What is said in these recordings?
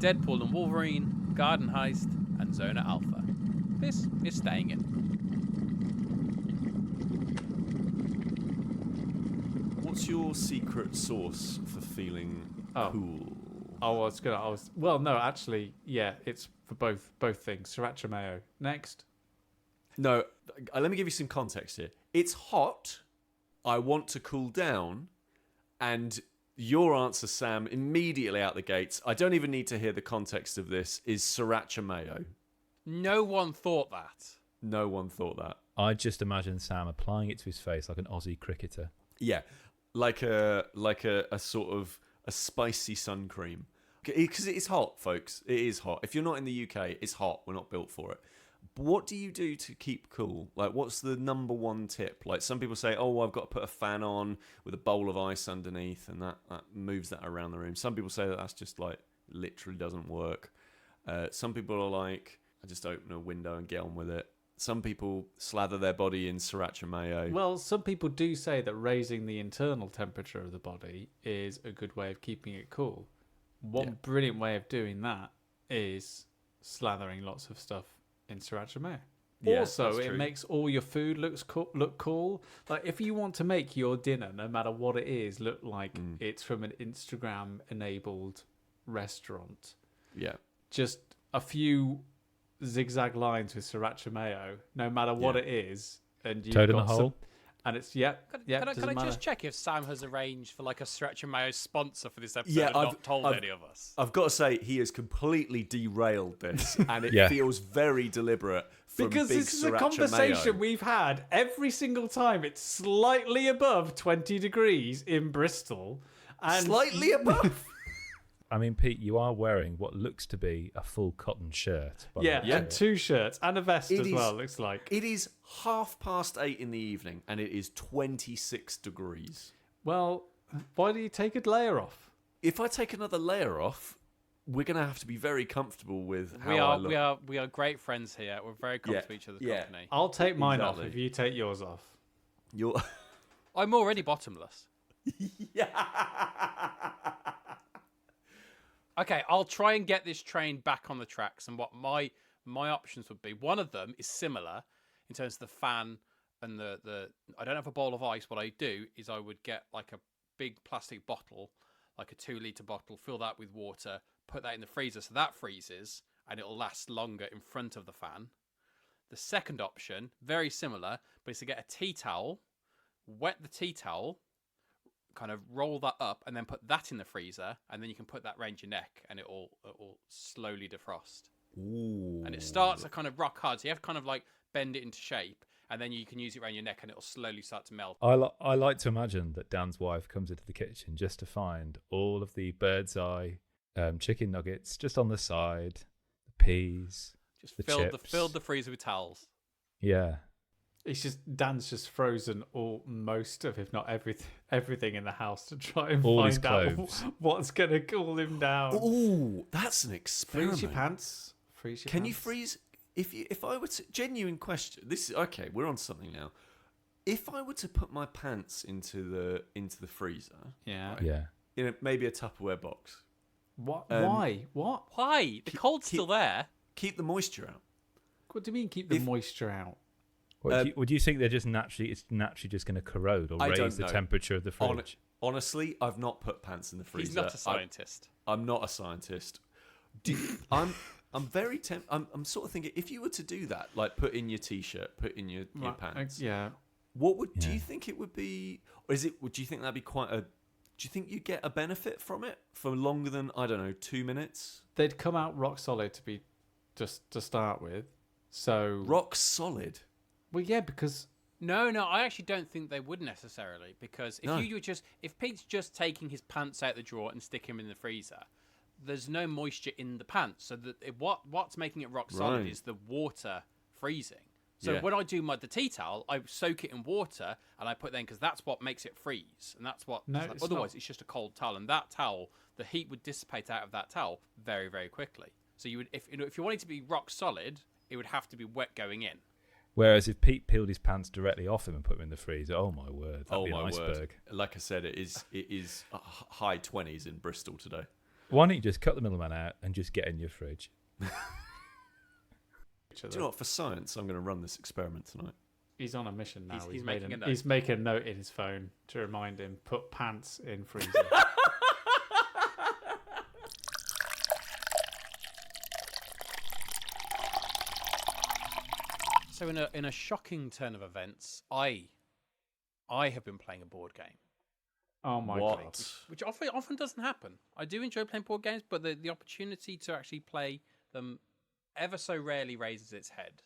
Deadpool and Wolverine, Garden Heist, and Zona Alpha. This is Staying In. What's your secret sauce for feeling cool? Well, no, actually, yeah, it's for both things. Sriracha mayo. Next. No, let me give you some context here. It's hot. I want to cool down. And your answer, Sam, immediately out the gates, I don't even need to hear the context of this, is sriracha mayo. No one thought that. No one thought that. I just imagine Sam applying it to his face like an Aussie cricketer. Yeah, like a sort of a spicy sun cream. Because it is hot, folks. It is hot. If you're not in the UK, it's hot. We're not built for it. But what do you do to keep cool? Like, what's the number one tip? Like, some people say, oh, I've got to put a fan on with a bowl of ice underneath, and that moves that around the room. Some people say that that's just, like, literally doesn't work. Some people are like, I just open a window and get on with it. Some people slather their body in sriracha mayo. Well, some people do say that raising the internal temperature of the body is a good way of keeping it cool. One brilliant way of doing that is slathering lots of stuff in sriracha mayo. Yeah, also, that's it true. makes all your food look cool. Like, if you want to make your dinner, no matter what it is, look like it's from an Instagram-enabled restaurant, Yeah. just a few zigzag lines with sriracha mayo, no matter what it is, and you've Toad in got a hole. and it's Can I doesn't matter. just check if Sam has arranged for like a sriracha mayo sponsor for this episode Yeah, and not told any of us? I've got to say, he has completely derailed this, and it Yeah. feels very deliberate. From Because big this is a sriracha conversation mayo. we've had every single time. It's slightly above 20 degrees in Bristol. And Slightly above. I mean, Pete, you are wearing what looks to be a full cotton shirt. by the Yeah, looks and of it. 2 shirts and a vest It as is- well, looks like. It is 8:30 in the evening, and it is 26 degrees. Well, why do you take a layer off? If I take another layer off, we're going to have to be very comfortable with how I look. We are great friends here. We're very comfortable with each other's company. I'll take mine Exactly. off if you take yours off. You're... I'm already bottomless. yeah. Okay, I'll try and get this train back on the tracks. And what my options would be, one of them is similar in terms of the fan and the. I don't have a bowl of ice. What I do is I would get like a big plastic bottle, like a 2-litre bottle, fill that with water, put that in the freezer so that freezes, and it'll last longer in front of the fan. The second option, very similar, but it's to get a tea towel, wet the tea towel, kind of roll that up, and then put that in the freezer, and then you can put that around your neck, and it will slowly defrost. Ooh. And it starts to kind of rock hard, so you have to kind of like bend it into shape, and then you can use it around your neck, and it'll slowly start to melt. I like to imagine that Dan's wife comes into the kitchen just to find all of the bird's eye chicken nuggets just on the side, the peas, Just the filled chips. the freezer with towels. Yeah. It's just Dan's just frozen most of, if not everything in the house to try and All his find out clothes. what's going to cool him down. Ooh, that's an experiment. Freeze your pants. Freeze your Can pants. you freeze... If I were to... Genuine question. This is... Okay, we're on something now. If I were to put my pants into the freezer... Yeah. Right, Yeah. in maybe a Tupperware box... What? Why? What? Why? The cold's still there. Keep the moisture out. What do you mean keep the moisture out? Would you think it's naturally just going to corrode or I don't raise the know. temperature of the fridge? Honestly, I've not put pants in the freezer. He's not a scientist. I'm not a scientist. I'm very I'm sort of thinking, if you were to do that, like put in your t-shirt, put in your pants. Yeah. What would do you think it would be? Or would you think that'd be quite a? Do you think you get a benefit from it for longer than, I don't know, 2 minutes? They'd come out rock solid to start with. So Rock solid. well, yeah, because No, I actually don't think they would necessarily, because if Pete's just taking his pants out the drawer and sticking them in the freezer, there's no moisture in the pants. So what's making it rock solid is the water freezing. So when I do the tea towel, I soak it in water and I put because that's what makes it freeze, and that's what. No, it's otherwise, not. it's just a cold towel, and that towel, the heat would dissipate out of that towel very, very quickly. So you would, if you wanted to be rock solid, it would have to be wet going in. Whereas if Pete peeled his pants directly off him and put them in the freezer, oh my word, that'd be an iceberg. Like I said, it is high 20s in Bristol today. Why don't you just cut the middleman out and just get in your fridge? Do you know what? For science, I'm going to run this experiment tonight. He's on a mission now. He's making a note. He's making a note in his phone to remind him, put pants in freezer. So in a shocking turn of events, I have been playing a board game. Oh my What? god. Which often doesn't happen. I do enjoy playing board games, but the opportunity to actually play them ever so rarely raises its head.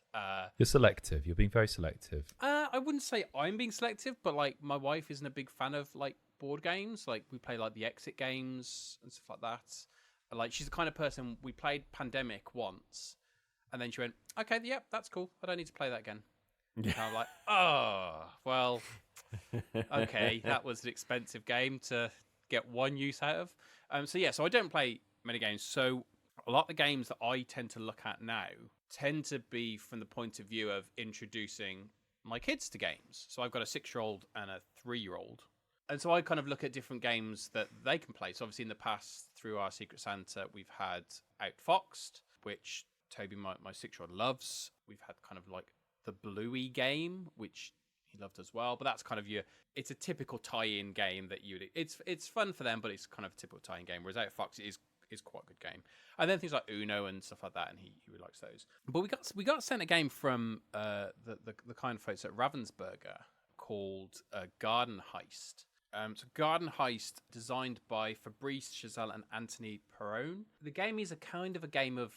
You're selective. You're being very selective. I wouldn't say I'm being selective, but like my wife isn't a big fan of like board games. Like we play like the exit games and stuff like that. Like she's the kind of person, we played Pandemic once, and then she went, "Okay, yep, that's cool. I don't need to play that again." And I'm like, "Oh, well, okay, that was an expensive game to get one use out of." So I don't play many games. So a lot of the games that I tend to look at now tend to be from the point of view of introducing my kids to games. So I've got a 6-year-old and a 3-year-old. And so I kind of look at different games that they can play. So obviously in the past, through our Secret Santa, we've had Outfoxed, which Toby, my 6-year-old, loves. We've had kind of like the Bluey game, which he loved as well. But that's kind of it's a typical tie-in game that it's fun for them, but it's kind of a typical tie-in game. Whereas Outfoxed is quite a good game. And then things like Uno and stuff like that, and he really likes those. But we got sent a game from the kind folks at Ravensburger called Garden Heist. So Garden Heist, designed by Fabrice Chazelle and Anthony Perrone. The game is a kind of a game of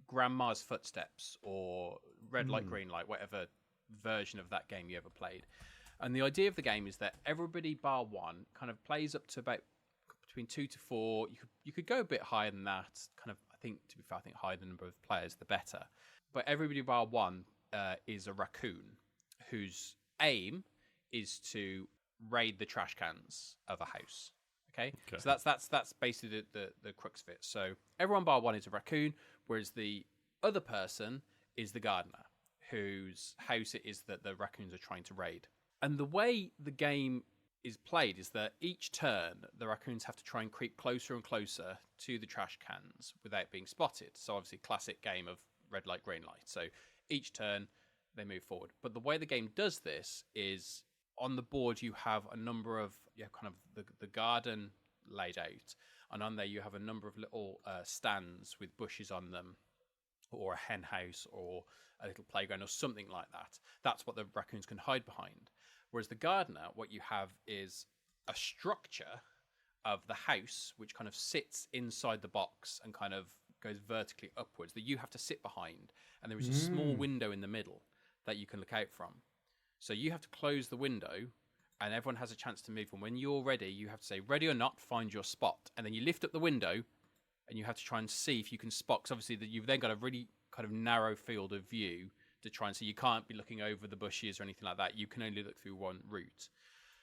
Grandma's Footsteps or Red Light, Green Light, whatever version of that game you ever played. And the idea of the game is that everybody bar one kind of plays up to about between 2 to 4. You could go a bit higher than that. Kind of, I think, to be fair, I think higher the number of players, the better. But everybody bar one is a raccoon whose aim is to raid the trash cans of a house. Okay? So that's basically the crux of it. So everyone bar one is a raccoon, whereas the other person is the gardener, whose house it is that the raccoons are trying to raid. And the way the game is played is that each turn the raccoons have to try and creep closer and closer to the trash cans without being spotted. So obviously classic game of red light, green light. So each turn they move forward. But the way the game does this is on the board you have a number of kind of the garden laid out, and on there you have a number of little stands with bushes on them, or a hen house or a little playground or something like that. That's what the raccoons can hide behind. Whereas the gardener, what you have is a structure of the house which kind of sits inside the box and kind of goes vertically upwards that you have to sit behind, and there is a small window in the middle that you can look out from. So you have to close the window and everyone has a chance to move, and when you're ready you have to say ready or not, find your spot, and then you lift up the window and you have to try and see if you can spot, because obviously that you've then got a really kind of narrow field of view to try and see. You can't be looking over the bushes or anything like that. You can only look through one route.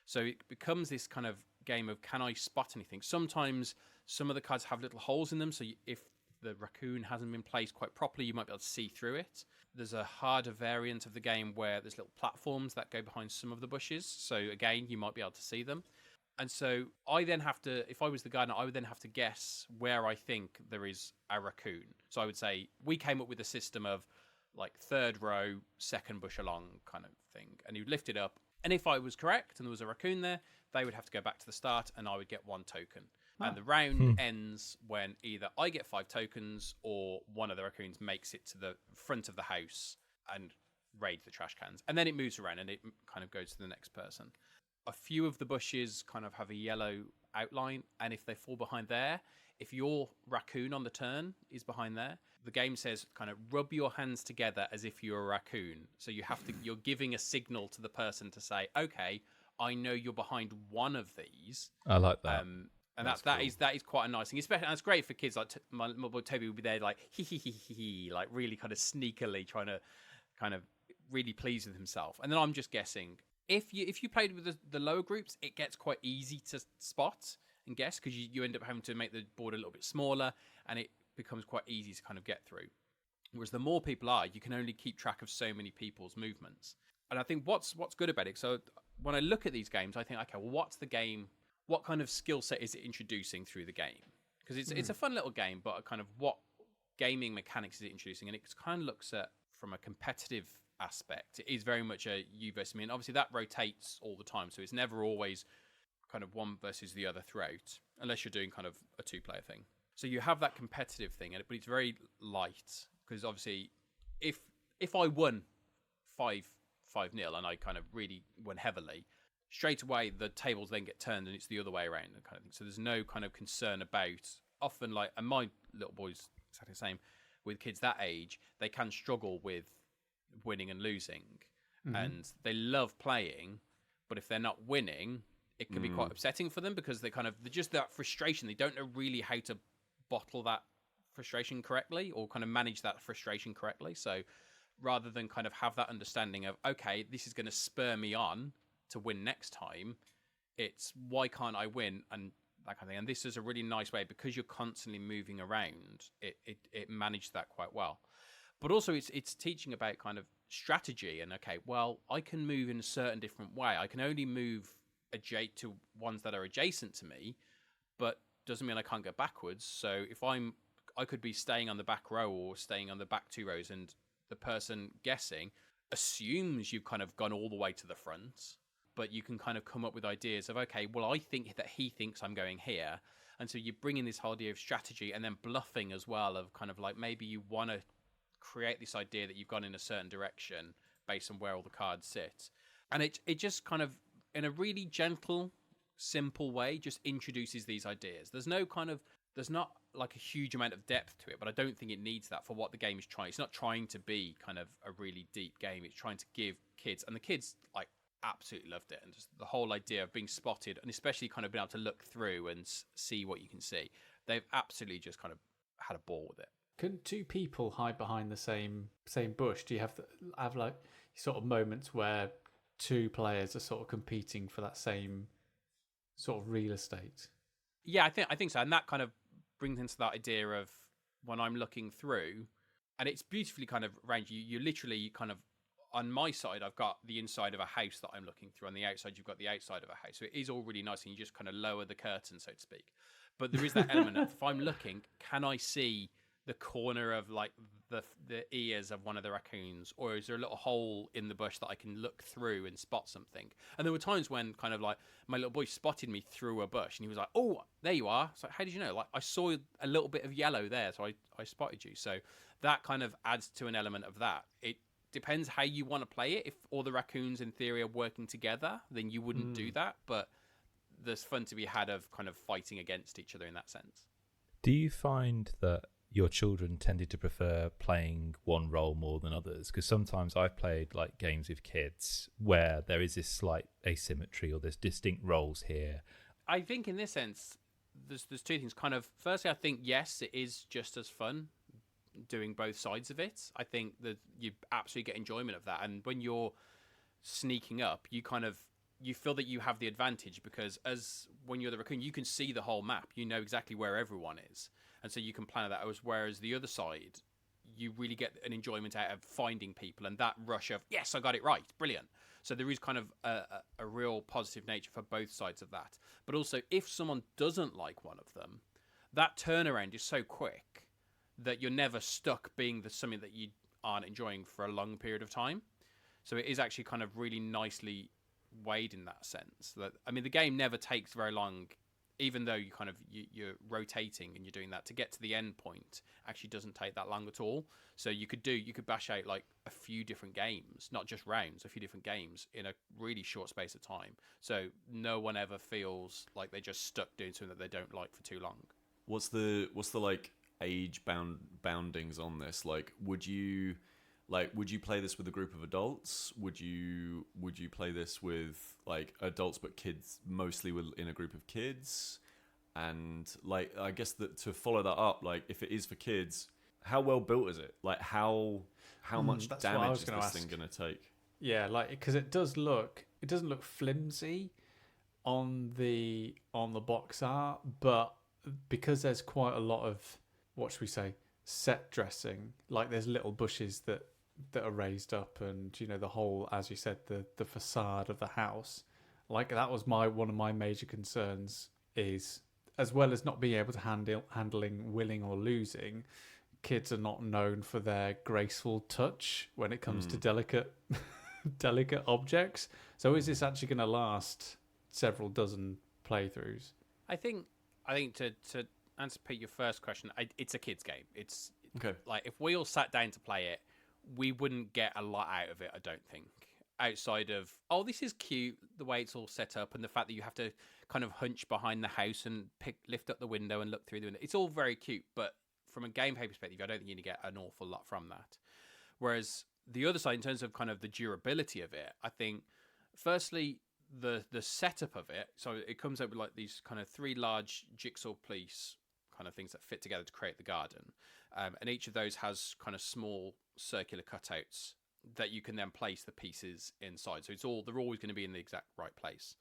So it becomes this kind of game of, can I spot anything? Sometimes some of the cards have little holes in them, so if the raccoon hasn't been placed quite properly, you might be able to see through it. There's a harder variant of the game where there's little platforms that go behind some of the bushes, so again, you might be able to see them. And so I then have to, if I was the gardener, I would then have to guess where I think there is a raccoon. So I would say, we came up with a system of like third row, second bush along kind of thing. And you'd lift it up. And if I was correct and there was a raccoon there, they would have to go back to the start and I would get 1 token. And the round ends when either I get 5 tokens or one of the raccoons makes it to the front of the house and raids the trash cans. And then it moves around and it kind of goes to the next person. A few of the bushes kind of have a yellow outline, and if they fall behind there, if your raccoon on the turn is behind there, the game says kind of rub your hands together as if you're a raccoon. So you're giving a signal to the person to say, okay, I know you're behind one of these. I like that. And that is quite a nice thing. Especially, and it's great for kids. Like my boy Toby would be there, like he, like really kind of sneakily trying to kind of really pleased with himself. And then I'm just guessing. If you played with the lower groups, it gets quite easy to spot and guess, because you end up having to make the board a little bit smaller, and it becomes quite easy to kind of get through. Whereas the more people are, you can only keep track of so many people's movements. And I think what's good about it, so when I look at these games, I think, okay, well, what's the game? What kind of skill set is it introducing through the game? because it's a fun little game, but kind of what gaming mechanics is it introducing, and it kind of looks at from a competitive aspect. It is very much a you versus me, and obviously that rotates all the time, so it's never always kind of one versus the other throughout, unless you're doing kind of a 2-player thing. So you have that competitive thing, but it's very light, because obviously if I won 5-0 and I kind of really won heavily, straight away the tables then get turned and it's the other way around and kind of thing. So there's no kind of concern about often and my little boys exactly the same with kids that age, they can struggle with winning and losing, and they love playing, but if they're not winning, it can be quite upsetting for them, because they're just that frustration. They don't know really how to bottle that frustration correctly or kind of manage that frustration correctly. So rather than kind of have that understanding of, okay, this is going to spur me on to win next time, it's why can't I win, and that kind of thing. And this is a really nice way, because you're constantly moving around, it managed that quite well. But also it's teaching about kind of strategy and, okay, well, I can move in a certain different way. I can only move to ones that are adjacent to me, but doesn't mean I can't go backwards. So if I could be staying on the back row or staying on the back 2 rows, and the person guessing assumes you've kind of gone all the way to the front, but you can kind of come up with ideas of, okay, well, I think that he thinks I'm going here. And so you bring in this whole idea of strategy, and then bluffing as well, of kind of like maybe you want to create this idea that you've gone in a certain direction based on where all the cards sit. And it just kind of, in a really gentle, simple way, just introduces these ideas. There's not like a huge amount of depth to it, but I don't think it needs that for what the game is trying. It's not trying to be kind of a really deep game. It's trying to give kids, and the kids like absolutely loved it, and just the whole idea of being spotted, and especially kind of being able to look through and see what you can see. They've absolutely just kind of had a ball with it. Can 2 people hide behind the same bush? Do you have like sort of moments where 2 players are sort of competing for that same sort of real estate? Yeah, I think so. And that kind of brings into that idea of when I'm looking through, and it's beautifully kind of arranged. You literally kind of, on my side, I've got the inside of a house that I'm looking through. On the outside, you've got the outside of a house. So it is all really nice, and you just kind of lower the curtain, so to speak. But there is that element of, if I'm looking, can I see the corner of like the ears of one of the raccoons, or is there a little hole in the bush that I can look through and spot something? And there were times when kind of like my little boy spotted me through a bush, and he was like, "Oh, there you are." So how did you know? Like, I saw a little bit of yellow there, so I spotted you. So that kind of adds to an element of that. It depends how you want to play it. If all the raccoons in theory are working together, then you wouldn't do that, but there's fun to be had of kind of fighting against each other in that sense. Do you find that your children tended to prefer playing one role more than others? Because sometimes I've played like games with kids where there is this slight asymmetry, or there's distinct roles here. I think in this sense, there's 2 things. Kind of, firstly, I think yes, it is just as fun doing both sides of it. I think that you absolutely get enjoyment of that, and when you're sneaking up, you feel that you have the advantage, because as when you're the raccoon, you can see the whole map. You know exactly where everyone is. And so you can plan that. Whereas the other side, you really get an enjoyment out of finding people and that rush of, yes, I got it right. Brilliant. So there is kind of a real positive nature for both sides of that. But also, if someone doesn't like one of them, that turnaround is so quick that you're never stuck being something that you aren't enjoying for a long period of time. So it is actually kind of really nicely weighed in that sense. That, I mean, the game never takes very long, even though you're rotating and you're doing that. To get to the end point actually doesn't take that long at all. So you could bash out like a few different games, not just rounds, a few different games in a really short space of time. So no one ever feels like they're just stuck doing something that they don't like for too long. What's the like age boundings on this? Like, would you play this with a group of adults? Would you play this with like adults but kids, mostly in a group of kids? And like, I guess that to follow that up, like if it is for kids, how well built is it? Like how much damage is this thing going to take? Yeah, like, because it doesn't look flimsy on the box art, but because there's quite a lot of, what should we say, set dressing, like there's little bushes that are raised up, and you know, the whole, as you said, the facade of the house, like that was one of my major concerns, is as well as not being able to handling winning or losing, kids are not known for their graceful touch when it comes to delicate objects. So is this actually going to last several dozen playthroughs? I think to answer Pete, your first question, it's a kid's game. It's Okay. like if we all sat down to play it, we wouldn't get a lot out of it, I don't think. Outside of, oh, this is cute, the way it's all set up, and the fact that you have to kind of hunch behind the house and lift up the window and look through the window. It's all very cute, but from a gameplay perspective, I don't think you're going to get an awful lot from that. Whereas the other side, in terms of kind of the durability of it, I think, firstly, the setup of it, so it comes up with like these kind of 3 large jigsaw piece kind of things that fit together to create the garden. And each of those has kind of small circular cutouts that you can then place the pieces inside. So they're always going to be in the exact right place.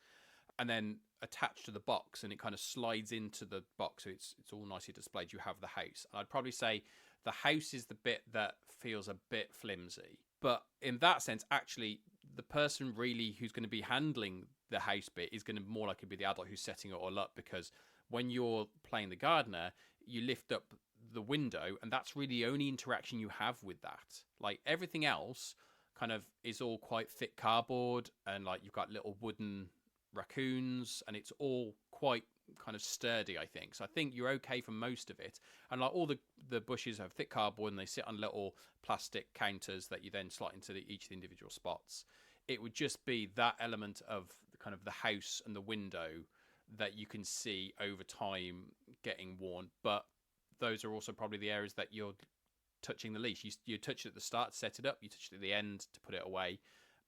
And then attached to the box, and it kind of slides into the box, so it's all nicely displayed. You have the house. And I'd probably say the house is the bit that feels a bit flimsy. But in that sense, actually, the person really who's going to be handling the house bit is going to more likely be the adult who's setting it all up, because when you're playing the gardener, you lift up the window, and that's really the only interaction you have with that. Like everything else kind of is all quite thick cardboard, and like you've got little wooden raccoons, and it's all quite kind of sturdy, I think. So I think you're okay for most of it. And like all the bushes have thick cardboard, and they sit on little plastic counters that you then slot into each of the individual spots. It would just be that element of kind of the house and the window that you can see over time getting worn. But those are also probably the areas that you're touching the least. You touch it at the start to set it up, you touch it at the end to put it away,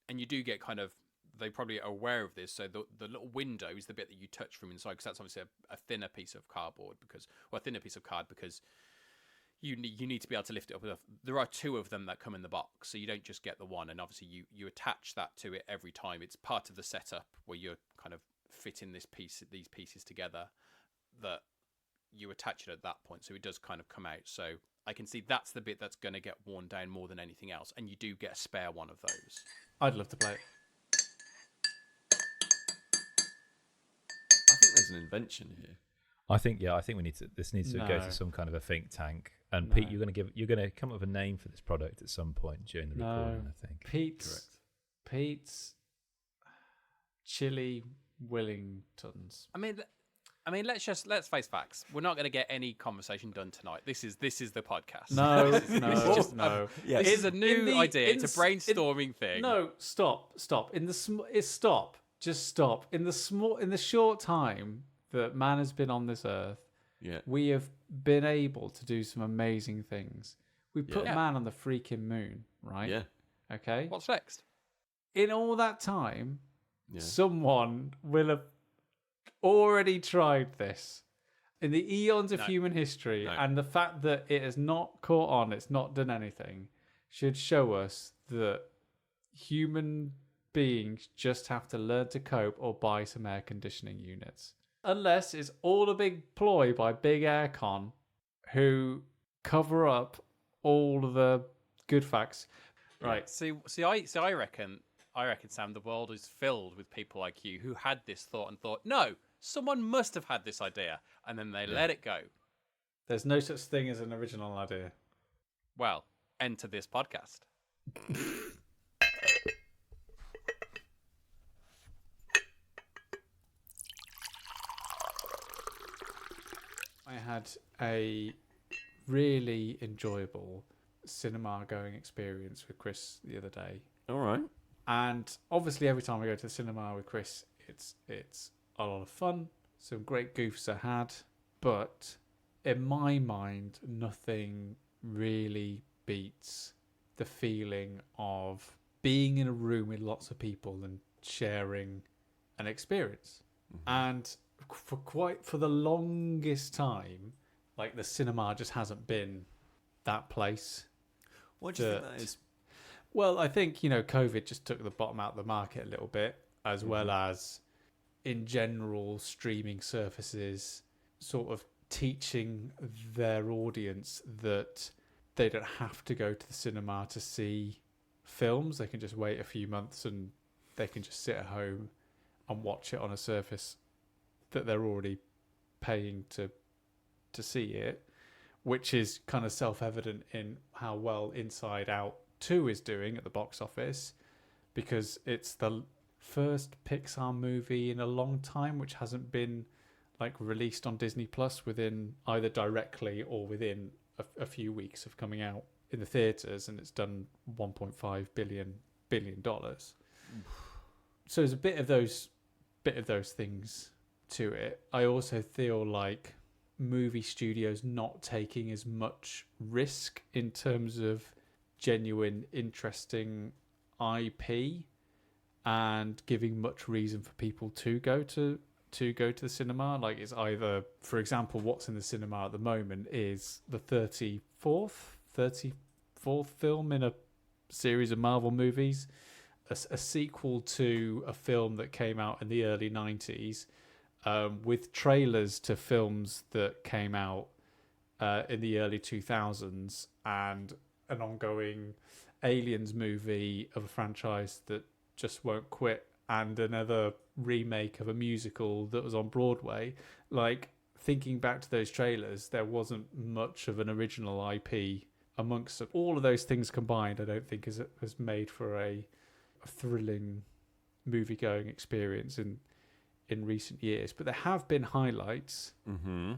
and you do get kind of, they probably are aware of this, so the little window is the bit that you touch from inside, because that's obviously a thinner piece of cardboard, because you need to be able to lift it up. There are 2 of them that come in the box, so you don't just get the one, and obviously you attach that to it every time. It's part of the setup where you're kind of fitting these pieces together, that you attach it at that point, so it does kind of come out. So I can see that's the bit that's going to get worn down more than anything else, and you do get a spare one of those. I'd love to play it. I think there's an invention here. I think this needs to go No. to some kind of a think tank. And No. Pete, you're going to come up with a name for this product at some point during the recording, I think. Pete's chili Willingtons. I mean, let's face facts. We're not going to get any conversation done tonight. This is the podcast. No, This is just no. Yes. This is a new idea. It's a brainstorming thing. No, stop. Stop. Just stop. In the short time that man has been on this earth, Yeah. we have been able to do some amazing things. We put Yeah. man on the freaking moon, right? Yeah. Okay. What's next? In all that time, Yeah. someone will have already tried this. In the eons of No. human history, No. and the fact that it has not caught on, it's not done anything, should show us that human beings just have to learn to cope or buy some air conditioning units. Unless it's all a big ploy by Big Aircon, who cover up all of the good facts. Right. I reckon, Sam, the world is filled with people like you who had this thought and thought, no, someone must have had this idea, and then they let it go. There's no such thing as an original idea. Well, enter this podcast. I had a really enjoyable cinema going experience with Kris the other day. All right. And obviously every time I go to the cinema with Kris, it's a lot of fun. Some great goofs are had. But in my mind, nothing really beats the feeling of being in a room with lots of people and sharing an experience. Mm-hmm. And for the longest time, like the cinema just hasn't been that place. What do you think that is? Well, I think, COVID just took the bottom out of the market a little bit, as well as in general streaming services sort of teaching their audience that they don't have to go to the cinema to see films. They can just wait a few months and they can just sit at home and watch it on a surface that they're already paying to see it, which is kind of self-evident in how well Inside Out 2 is doing at the box office, because it's the first Pixar movie in a long time which hasn't been like released on Disney Plus within either directly or within a few weeks of coming out in the theaters, and it's done $1.5 billion dollars. So there's a bit of those things to it. I also feel like movie studios not taking as much risk in terms of genuine, interesting IP and giving much reason for people to go to the cinema. Like, it's either, for example, what's in the cinema at the moment is the 34th film in a series of Marvel movies, a sequel to a film that came out in the early 90s, with trailers to films that came out in the early 2000s, and an ongoing Aliens movie of a franchise that just won't quit, and another remake of a musical that was on Broadway. Like, thinking back to those trailers, there wasn't much of an original IP amongst them. All of those things combined, I don't think has made for a thrilling movie-going experience in recent years. But there have been highlights. Mm-hmm.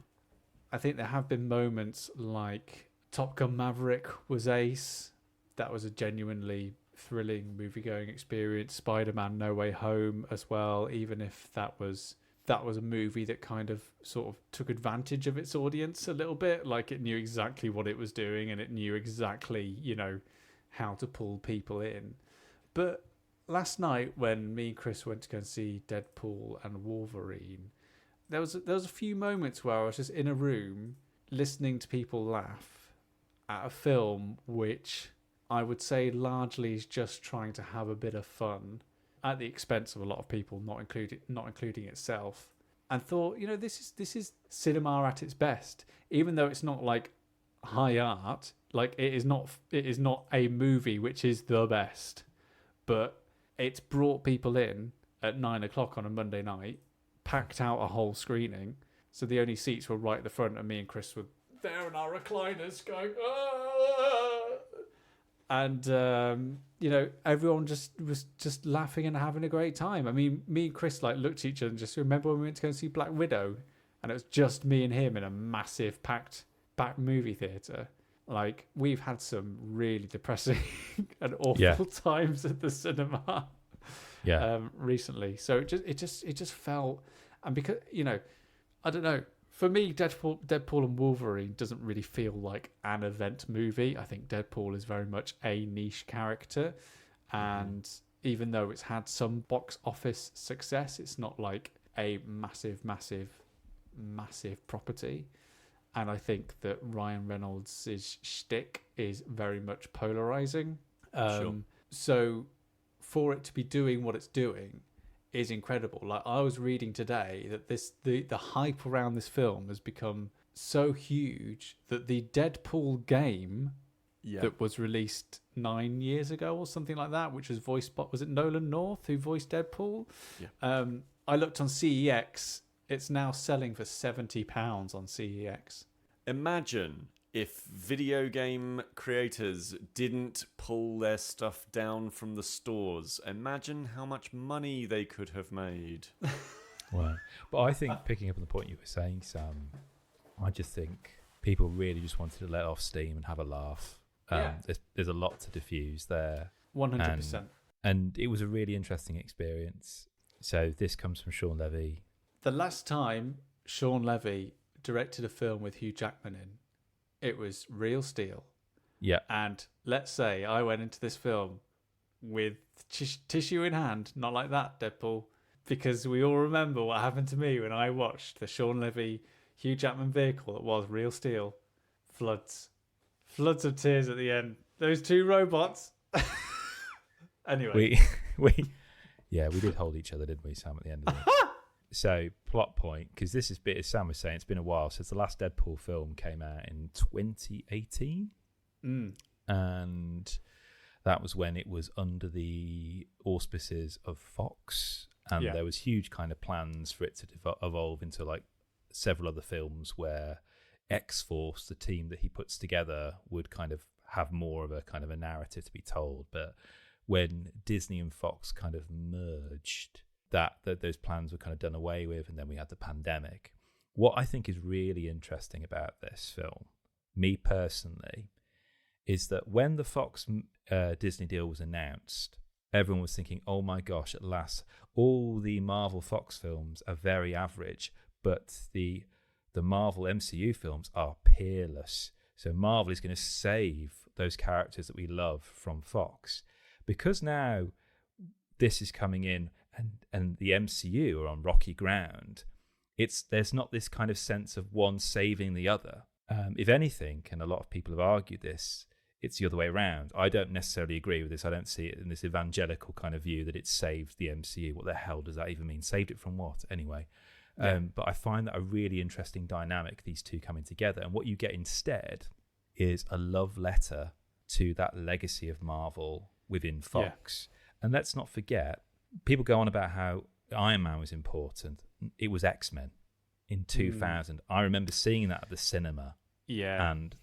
I think there have been moments like Top Gun Maverick was ace. That was a genuinely thrilling movie-going experience. Spider-Man No Way Home as well, even if that was a movie that kind of sort of took advantage of its audience a little bit. Like, it knew exactly what it was doing, and it knew exactly, how to pull people in. But last night when me and Kris went to go and see Deadpool and Wolverine, there was a few moments where I was just in a room listening to people laugh at a film which I would say largely is just trying to have a bit of fun at the expense of a lot of people, not including itself. And thought, this is cinema at its best. Even though it's not like high art, like it is not a movie which is the best, but it's brought people in at 9:00 on a Monday night, packed out a whole screening. So the only seats were right at the front, and me and Kris were there in our recliners going, "Ah!" And everyone was just laughing and having a great time. I mean, me and Kris looked at each other and just remember when we went to go and see Black Widow, and it was just me and him in a massive packed movie theater. Like, we've had some really depressing and awful times at the cinema recently. So it just felt, and because I don't know. For me, Deadpool and Wolverine doesn't really feel like an event movie. I think Deadpool is very much a niche character. And even though it's had some box office success, it's not like a massive property. And I think that Ryan Reynolds' shtick is very much polarizing. Sure. So for it to be doing what it's doing is incredible. Like, I was reading today that the hype around this film has become so huge that the Deadpool game that was released 9 years ago or something like that, which was voiced by, was it Nolan North who voiced Deadpool? Yeah. I looked on CEX. It's now selling for £70 on CEX. Imagine if video game creators didn't pull their stuff down from the stores. Imagine how much money they could have made. Right. But I think, picking up on the point you were saying, Sam, I just think people really just wanted to let off steam and have a laugh. There's a lot to diffuse there. 100%. And it was a really interesting experience. So this comes from Sean Levy. The last time Sean Levy directed a film with Hugh Jackman in, it was Real Steel. Yeah. And let's say I went into this film with tissue in hand, not like that, Deadpool, because we all remember what happened to me when I watched the Sean Levy Hugh Jackman vehicle that was Real Steel. Floods of tears at the end. Those two robots. Anyway. We did hold each other, didn't we, Sam, at the end of it? So, plot point, because this is bit, as Sam was saying, it's been a while since the last Deadpool film came out in 2018. And that was when it was under the auspices of Fox. And there was huge kind of plans for it to evolve into like several other films where X-Force, the team that he puts together, would kind of have more of a kind of a narrative to be told. But when Disney and Fox kind of merged, that those plans were kind of done away with, and then we had the pandemic. What I think is really interesting about this film, me personally, is that when the Fox Disney deal was announced, everyone was thinking, oh my gosh, at last, all the Marvel Fox films are very average, but the Marvel MCU films are peerless. So Marvel is going to save those characters that we love from Fox. Because now this is coming in and the MCU are on rocky ground, there's not this kind of sense of one saving the other. If anything, and a lot of people have argued this, it's the other way around. I don't necessarily agree with this. I don't see it in this evangelical kind of view that it saved the MCU. What the hell does that even mean? Saved it from what? Anyway. But I find that a really interesting dynamic, these two coming together. And what you get instead is a love letter to that legacy of Marvel within Fox. And let's not forget, people go on about how Iron Man was important. It was X-Men in 2000. I remember seeing that at the cinema. Yeah. And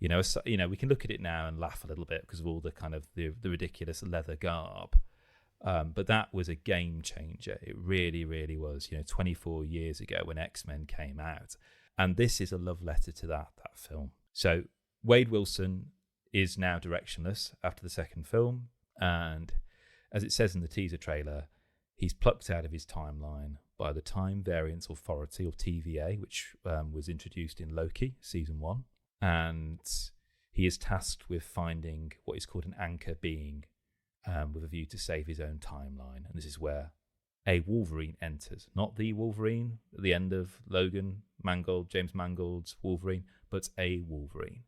we can look at it now and laugh a little bit because of all the kind of the ridiculous leather garb. But that was a game changer. It really, really was, 24 years ago when X-Men came out. And this is a love letter to that film. So Wade Wilson is now directionless after the second film. And as it says in the teaser trailer, he's plucked out of his timeline by the Time Variance Authority, or TVA, which was introduced in Loki, season 1. And he is tasked with finding what is called an anchor being, with a view to save his own timeline. And this is where a Wolverine enters. Not the Wolverine at the end of James Mangold's Wolverine, but a Wolverine.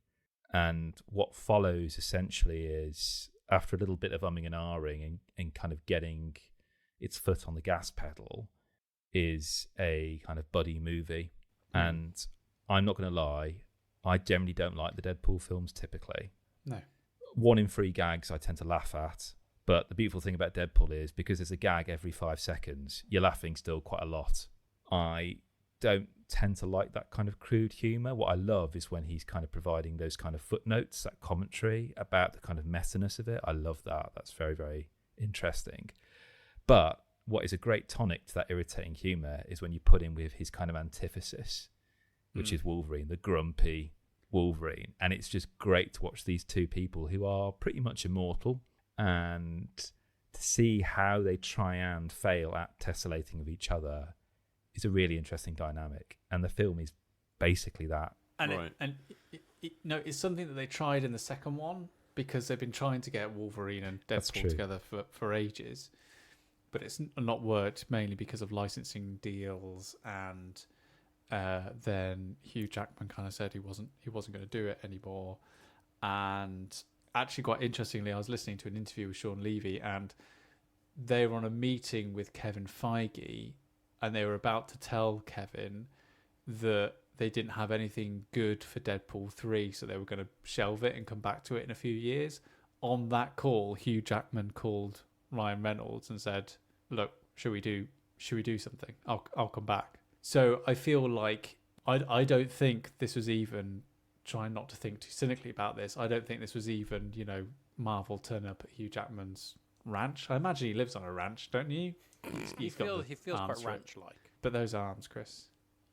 And what follows essentially is, after a little bit of umming and ahhing and kind of getting its foot on the gas pedal, is a kind of buddy movie. And I'm not going to lie, I generally don't like the Deadpool films typically. No. 1 in 3 gags I tend to laugh at. But the beautiful thing about Deadpool is, because there's a gag every 5 seconds, you're laughing still quite a lot. I don't tend to like that kind of crude humour. What I love is when he's kind of providing those kind of footnotes, that commentary about the kind of messiness of it. I love that. That's very, very interesting. But what is a great tonic to that irritating humour is when you put in with his kind of antithesis, which is Wolverine, the grumpy Wolverine. And it's just great to watch these two people who are pretty much immortal, and to see how they try and fail at tessellating with each other is a really interesting dynamic. And the film is basically that. And it's something that they tried in the second one, because they've been trying to get Wolverine and Deadpool together for ages, but it's not worked, mainly because of licensing deals. And then Hugh Jackman kind of said he wasn't going to do it anymore. And actually, quite interestingly, I was listening to an interview with Sean Levy, and they were on a meeting with Kevin Feige, and they were about to tell Kevin that they didn't have anything good for Deadpool 3, so they were going to shelve it and come back to it in a few years. On that call, Hugh Jackman called Ryan Reynolds and said, "Look, should we do something? I'll come back." So I feel like I don't think this was even, trying not to think too cynically about this, I don't think this was even, Marvel turning up at Hugh Jackman's ranch. I imagine he lives on a ranch, don't you? He feels quite ranch-like. But those arms, Chris,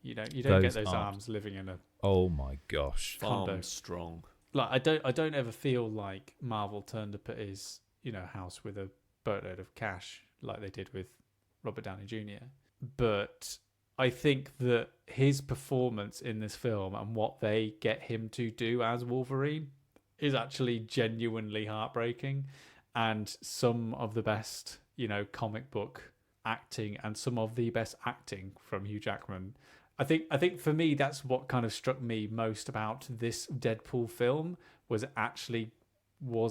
you don't Those get those arms living in a Oh my gosh. condo. Strong. Like I don't ever feel like Marvel turned up at his house with a boatload of cash like they did with Robert Downey Jr. But I think that his performance in this film and what they get him to do as Wolverine is actually genuinely heartbreaking, and some of the best, comic book acting and some of the best acting from Hugh Jackman. I think for me, that's what kind of struck me most about this Deadpool film, was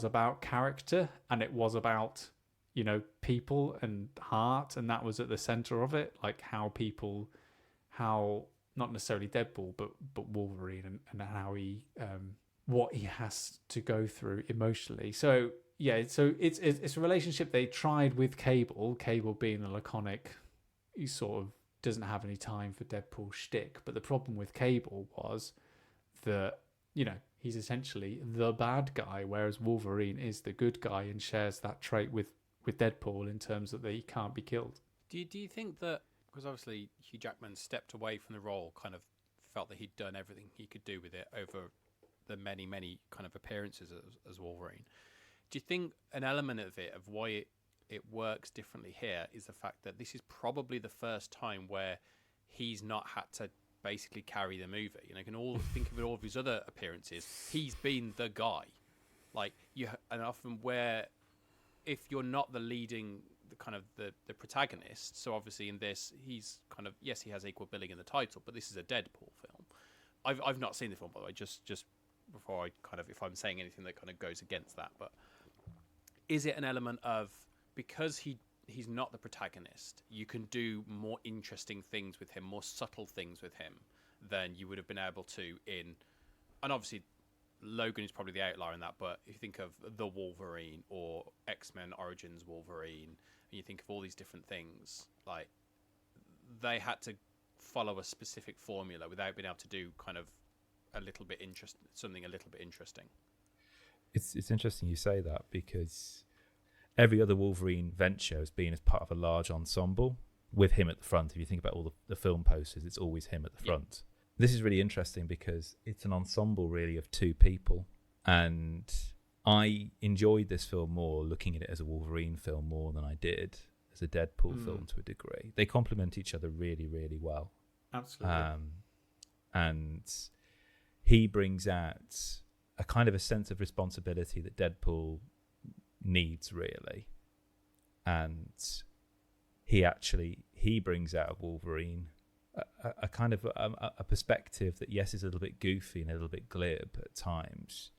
about character, and it was about, people and heart, and that was at the center of it, like how not necessarily Deadpool, but Wolverine, and how he what he has to go through emotionally. So yeah, so it's a relationship they tried with Cable being the laconic sort of doesn't have any time for Deadpool shtick. But the problem with Cable was that, you know, he's essentially the bad guy, whereas Wolverine is the good guy and shares that trait with Deadpool in terms that he can't be killed. Do you think that, because obviously Hugh Jackman stepped away from the role, kind of felt that he'd done everything he could do with it over the many kind of appearances as Wolverine, do you think an element of it, of why it works differently here, is the fact that this is probably the first time where he's not had to basically carry the movie? You know, you can all think of all of his other appearances. He's been the guy, like and often where if you're not the leading, the protagonist. So obviously in this, he's kind of, yes, he has equal billing in the title, but this is a Deadpool film. I've not seen the film, by the way. Just before I kind of, if I'm saying anything that kind of goes against that, but is it an element of, because he's not the protagonist, you can do more interesting things with him, more subtle things with him than you would have been able to in, and obviously Logan is probably the outlier in that, but if you think of the Wolverine or X-Men Origins Wolverine, and you think of all these different things, like, they had to follow a specific formula without being able to do kind of something a little bit interesting. It's interesting you say that, because every other Wolverine venture has been as part of a large ensemble with him at the front. If you think about all the film posters, it's always him at the front. This is really interesting because it's an ensemble really of two people, and I enjoyed this film more looking at it as a Wolverine film more than I did as a Deadpool film to a degree. They complement each other really, really well. Absolutely. And he brings out a kind of a sense of responsibility that Deadpool needs, really. And he brings out of Wolverine a kind of a perspective that, yes, is a little bit goofy and a little bit glib at times,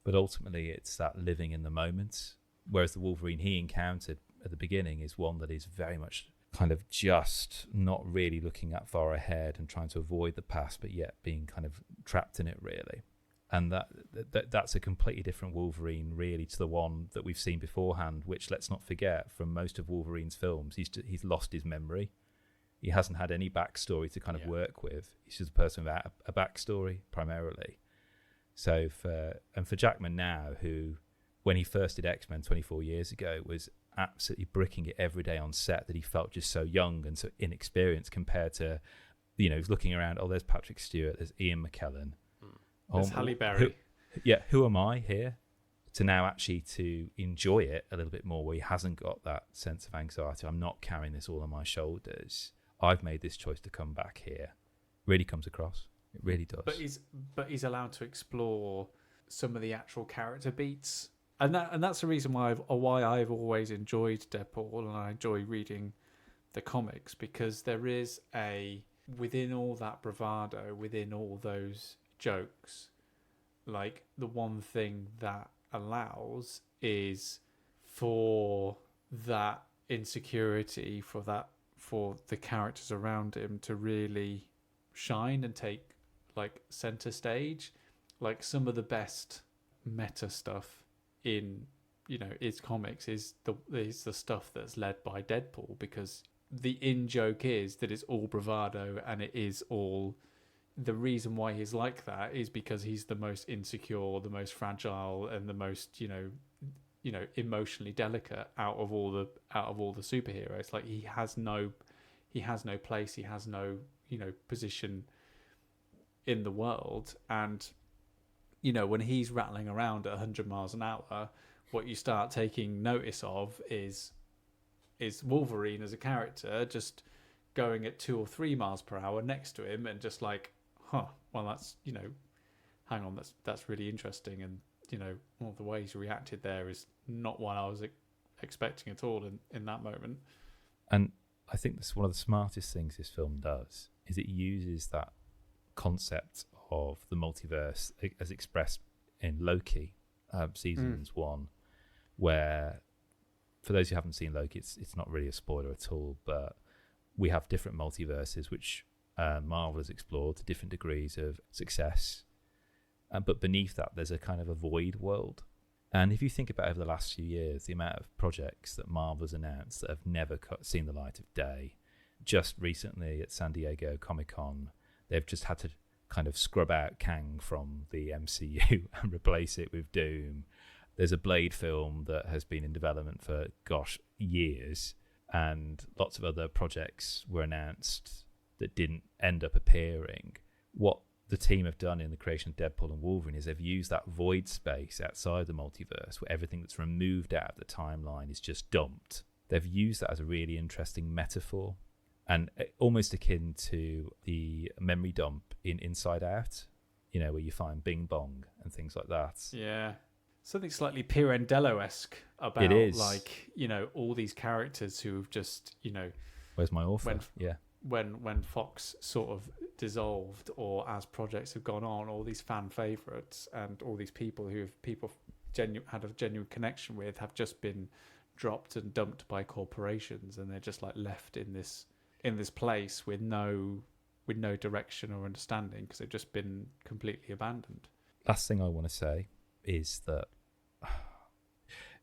but ultimately it's that living in the moment. Whereas the Wolverine he encountered at the beginning is one that is very much kind of just not really looking that far ahead and trying to avoid the past, but yet being kind of trapped in it, really. And that's a completely different Wolverine, really, to the one that we've seen beforehand, which, let's not forget, from most of Wolverine's films, he's lost his memory. He hasn't had any backstory to kind of work with. He's just a person without a backstory, primarily. So for Jackman now, who, when he first did X-Men 24 years ago, was absolutely bricking it every day on set, that he felt just so young and so inexperienced compared to, you know, looking around, there's Patrick Stewart, there's Ian McKellen. There's Halle Berry. Who am I here? To now actually to enjoy it a little bit more, where he hasn't got that sense of anxiety. I'm not carrying this all on my shoulders. I've made this choice to come back here. Really comes across. It really does. But he's allowed to explore some of the actual character beats, and that's the reason why I've always enjoyed Deadpool, and I enjoy reading the comics, because there is within all that bravado, within all those jokes, like, the one thing that allows is for that insecurity, for the characters around him to really shine and take, like, center stage. Like, some of the best meta stuff in, you know, his comics is the stuff that's led by Deadpool, because the in-joke is that it's all bravado, and it is all, the reason why he's like that is because he's the most insecure, the most fragile, and the most, you know, emotionally delicate out of all the superheroes. Like, he has no place, he has no, you know, position in the world. And, you know, when he's rattling around at 100 miles an hour, what you start taking notice of is Wolverine as a character just going at 2 or 3 miles per hour next to him, and just like, well, that's, you know, hang on, that's really interesting. And, you know, well, the way he's reacted there is not what I was expecting at all in that moment. And I think that's one of the smartest things this film does, is it uses that concept of the multiverse as expressed in Loki, seasons 1, where, for those who haven't seen Loki, it's not really a spoiler at all, but we have different multiverses which Marvel has explored to different degrees of success. But beneath that, there's a kind of a void world. And if you think about over the last few years, the amount of projects that Marvel has announced that have never seen the light of day, just recently at San Diego Comic-Con, they've just had to kind of scrub out Kang from the MCU and replace it with Doom. There's a Blade film that has been in development for, years, and lots of other projects were announced that didn't end up appearing. What the team have done in the creation of Deadpool and Wolverine is they've used that void space outside the multiverse where everything that's removed out of the timeline is just dumped. They've used that as a really interesting metaphor, and almost akin to the memory dump in Inside Out, where you find Bing Bong and things like that. Yeah. Something slightly Pirandello-esque about, it is. All these characters who've just, Where's my author? When Fox sort of dissolved, or as projects have gone on, all these fan favourites and all these people who people had a genuine connection with have just been dropped and dumped by corporations, and they're just like left in this place with no direction or understanding because they've just been completely abandoned. Last thing I want to say is that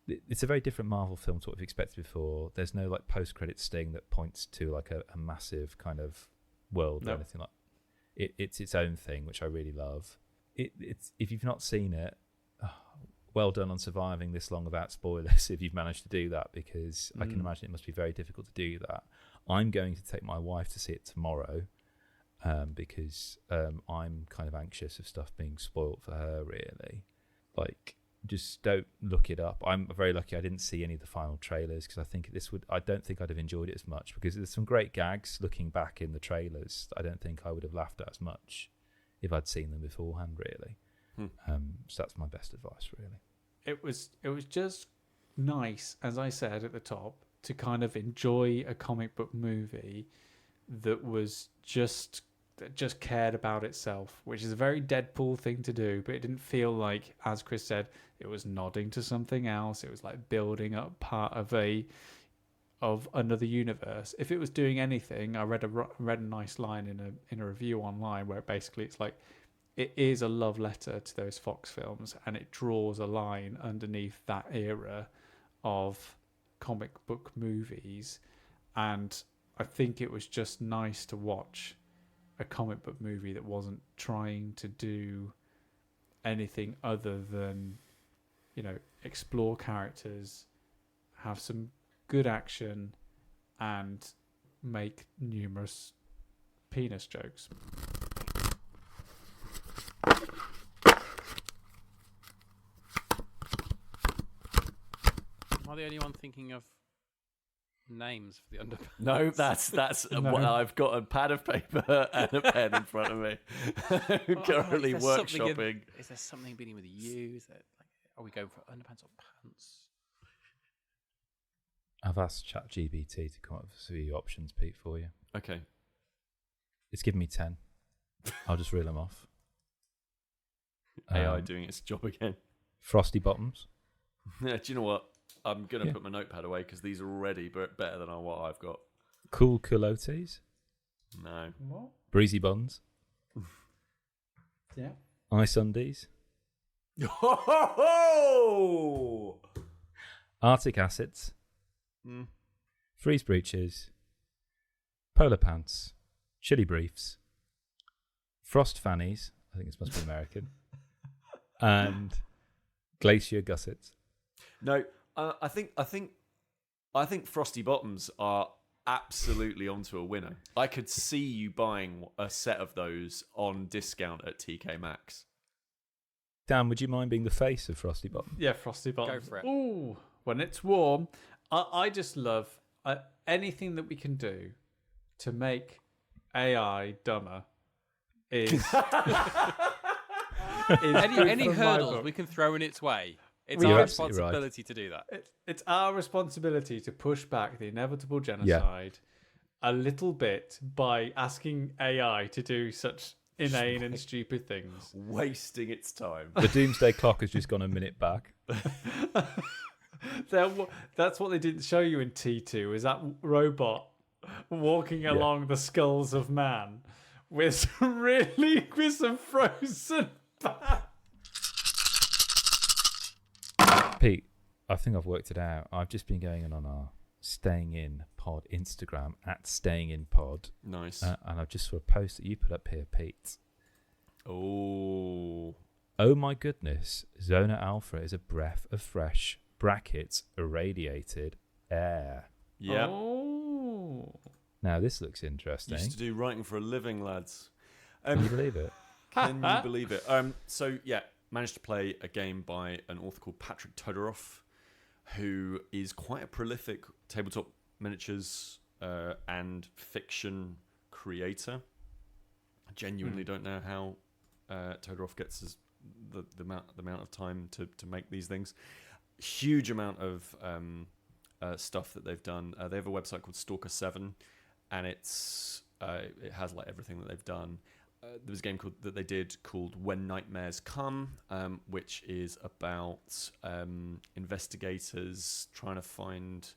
it's a very different Marvel film to what we've expected before. There's no like post-credit sting that points to like a massive kind of world or anything like. It's its own thing, which I really love. It's if you've not seen it, well done on surviving this long without spoilers. If you've managed to do that, because I can imagine it must be very difficult to do that. I'm going to take my wife to see it tomorrow, because I'm kind of anxious of stuff being spoiled for her. Really, like, just don't look it up. I'm very lucky I didn't see any of the final trailers, because I don't think I'd have enjoyed it as much, because there's some great gags looking back in the trailers that I don't think I would have laughed at as much if I'd seen them beforehand, really. So that's my best advice, really. It was just nice, as I said at the top, to kind of enjoy a comic book movie that just cared about itself, which is a very Deadpool thing to do, but it didn't feel like, as Kris said, it was nodding to something else. It was like building up part of another universe. If it was doing anything, I read a nice line in a review online where basically it's like, it is a love letter to those Fox films, and it draws a line underneath that era of comic book movies. And I think it was just nice to watch a comic book movie that wasn't trying to do anything other than, explore characters, have some good action, and make numerous penis jokes. Am I the only one thinking of names for the underpants? No, that's well, I've got a pad of paper and a pen in front of me. Currently workshopping. Is there something beginning with a U? Is there, are we going for underpants or pants? I've asked ChatGPT to come up with a few options, Pete, for you. Okay. It's given me 10. I'll just reel them off. AI doing its job again. Frosty Bottoms. Yeah, do you know what? I'm going to put my notepad away because these are already better than what I've got. Cool culottes. No. What? Breezy buns. Yeah. Ice undies. Oh! Arctic acids. Freeze breeches. Polar pants. Chili briefs. Frost fannies. I think this must be American. And glacier gussets. No, I think Frosty Bottoms are absolutely onto a winner. I could see you buying a set of those on discount at TK Maxx. Dan, would you mind being the face of Frosty Bottoms? Yeah, Frosty Bottoms. Go for it. Ooh, when it's warm. I just love anything that we can do to make AI dumber is... any hurdles we can throw in its way. It's our responsibility to do that. It's our responsibility to push back the inevitable genocide a little bit by asking AI to do such inane and stupid things. Wasting its time. The doomsday clock has just gone a minute back. That's what they didn't show you in T2, is that robot walking along the skulls of man with some frozen bats. Pete, I think I've worked it out. I've just been going on our Staying In Pod Instagram at Staying In Pod. Nice. And I just saw a post that you put up here, Pete. Oh my goodness. Zona Alpha is a breath of fresh brackets irradiated air. yeah. Oh. Now this looks interesting. Used to do writing for a living, lads. Can you believe it? Can you believe it? So yeah, managed to play a game by an author called Patrick Todorov, who is quite a prolific tabletop miniatures and fiction creator. I genuinely don't know how Todorov gets the amount of time to make these things. Huge amount of stuff that they've done. They have a website called Stalker 7, and it has like everything that they've done. There was a game that they did called When Nightmares Come, which is about investigators trying to find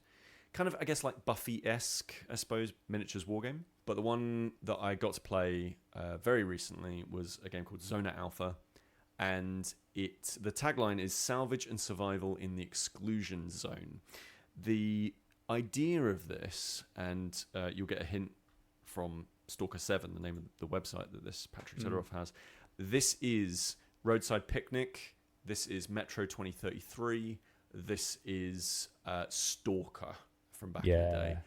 kind of, I guess, like Buffy-esque, I suppose, miniatures wargame. But the one that I got to play very recently was a game called Zona Alpha, and the tagline is Salvage and Survival in the Exclusion Zone. The idea of this, and you'll get a hint from Stalker 7, the name of the website that this Patrick Todorov has. This is Roadside Picnic. This is Metro 2033. This is Stalker from back in the day.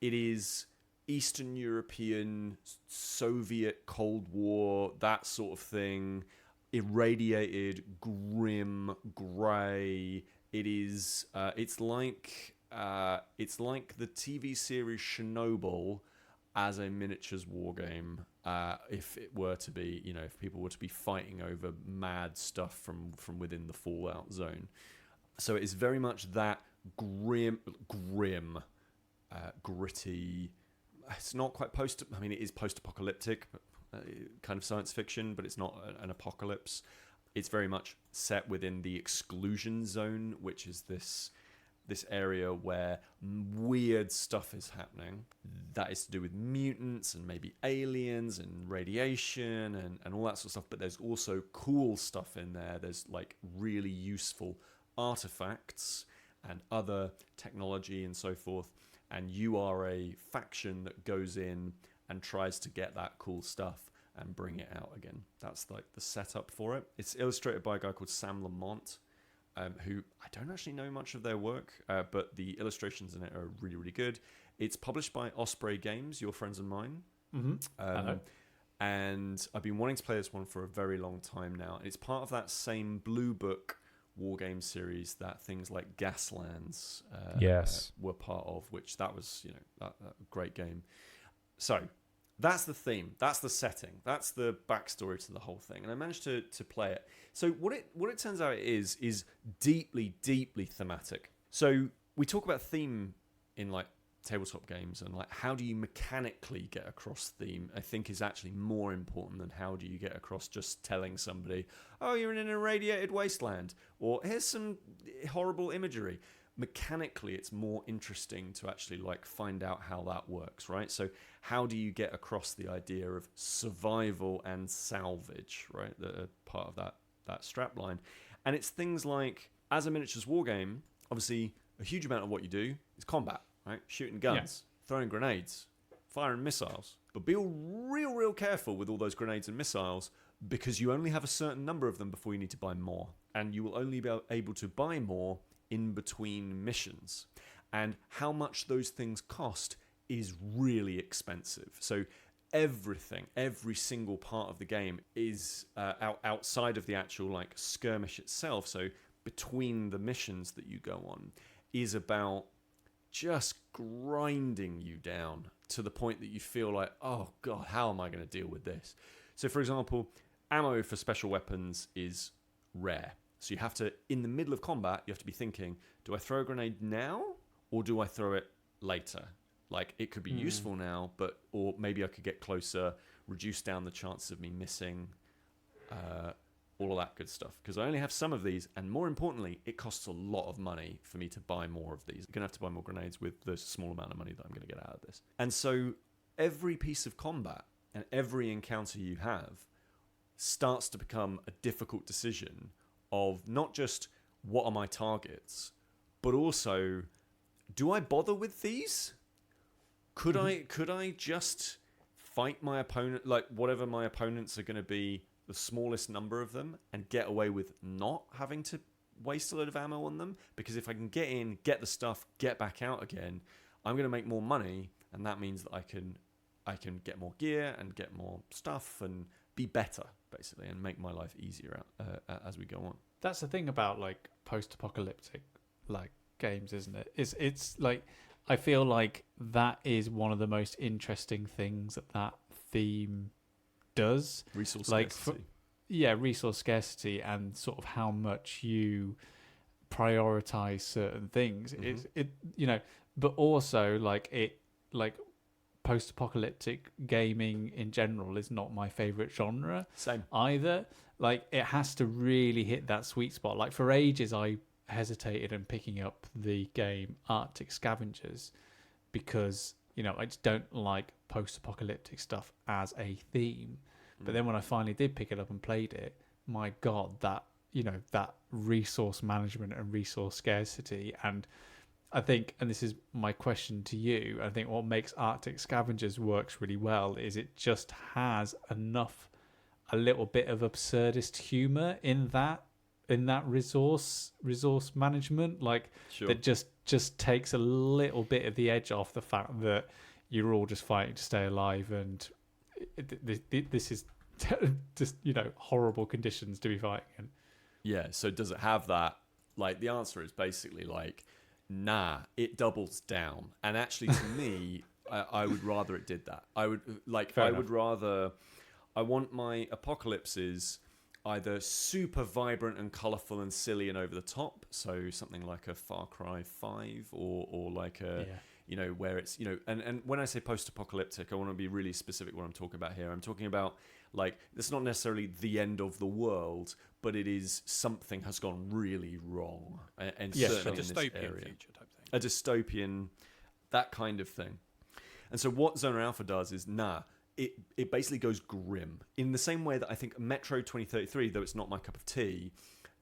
It is Eastern European, Soviet, Cold War, that sort of thing. Irradiated, grim, grey. It is. It's like the TV series Chernobyl as a miniatures war game. If it were to be, if people were to be fighting over mad stuff from within the Fallout zone. So it is very much that grim, gritty. It's not quite it is post-apocalyptic, kind of science fiction, but it's not an apocalypse. It's very much set within the exclusion zone, which is this area where weird stuff is happening. That is to do with mutants and maybe aliens and radiation and all that sort of stuff. But there's also cool stuff in there. There's like really useful artifacts and other technology and so forth. And you are a faction that goes in and tries to get that cool stuff and bring it out again. That's like the setup for it. It's illustrated by a guy called Sam Lamont, who I don't actually know much of their work, but the illustrations in it are really, really good. It's published by Osprey Games, your friends and mine. Mm-hmm. And I've been wanting to play this one for a very long time now. And it's part of that same Blue Book wargame series that things like Gaslands were part of, which that was, that great game. So that's the theme, that's the setting, that's the backstory to the whole thing, and I managed to play it. So what it turns out it is deeply, deeply thematic. So we talk about theme in like tabletop games, and like how do you mechanically get across theme, I think is actually more important than how do you get across just telling somebody, oh, you're in an irradiated wasteland, or here's some horrible imagery. Mechanically, it's more interesting to actually like find out how that works, right? So how do you get across the idea of survival and salvage, right? That are part of that strap line. And it's things like, as a miniatures war game, obviously a huge amount of what you do is combat, right? Shooting guns, throwing grenades, firing missiles. But be real careful with all those grenades and missiles, because you only have a certain number of them before you need to buy more. And you will only be able to buy more in between missions, and how much those things cost is really expensive. So every single part of the game is outside of the actual like skirmish itself, so between the missions that you go on, is about just grinding you down to the point that you feel like, oh god, how am I going to deal with this? So for example, ammo for special weapons is rare. So you have to, in the middle of combat, you have to be thinking, do I throw a grenade now or do I throw it later? Like, it could be useful now, or maybe I could get closer, reduce down the chances of me missing, all of that good stuff. Because I only have some of these, and more importantly, it costs a lot of money for me to buy more of these. I'm going to have to buy more grenades with the small amount of money that I'm going to get out of this. And so every piece of combat and every encounter you have starts to become a difficult decision of not just what are my targets, but also do I bother with these? Could I just fight my opponent, like whatever my opponents are going to be, the smallest number of them, and get away with not having to waste a load of ammo on them? Because if I can get in, get the stuff, get back out again, I'm going to make more money, and that means that I can get more gear and get more stuff and be better, basically, and make my life easier as we go on. That's the thing about like post-apocalyptic like games, isn't it? It's like, I feel like that is one of the most interesting things that theme does. Resource like scarcity. Resource scarcity, and sort of how much you prioritize certain things. Mm-hmm. But also like post-apocalyptic gaming in general is not my favorite genre. Same. Either. Like, it has to really hit that sweet spot. Like, for ages I hesitated in picking up the game Arctic Scavengers because I just don't like post-apocalyptic stuff as a theme. But then when I finally did pick it up and played it, my god, that that resource management and resource scarcity. And I think, and this is my question to you, I think what makes Arctic Scavengers works really well is it just has a little bit of absurdist humor in that resource management, like Sure. that just takes a little bit of the edge off the fact that you're all just fighting to stay alive, and this is just horrible conditions to be fighting in. Yeah, so does it have that? Like, the answer is basically like, nah, it doubles down. And actually, to me, I would rather it did that. I would rather, I want my apocalypses either super vibrant and colourful and silly and over the top, so something like a Far Cry 5 or like a, where it's, and when I say post-apocalyptic, I want to be really specific what I'm talking about here. I'm talking about, like, it's not necessarily the end of the world, but it is something has gone really wrong. And certainly a in this dystopian area. future type thing. A dystopian, that kind of thing. And so what Zona Alpha does is, it basically goes grim. In the same way that I think Metro 2033, though it's not my cup of tea,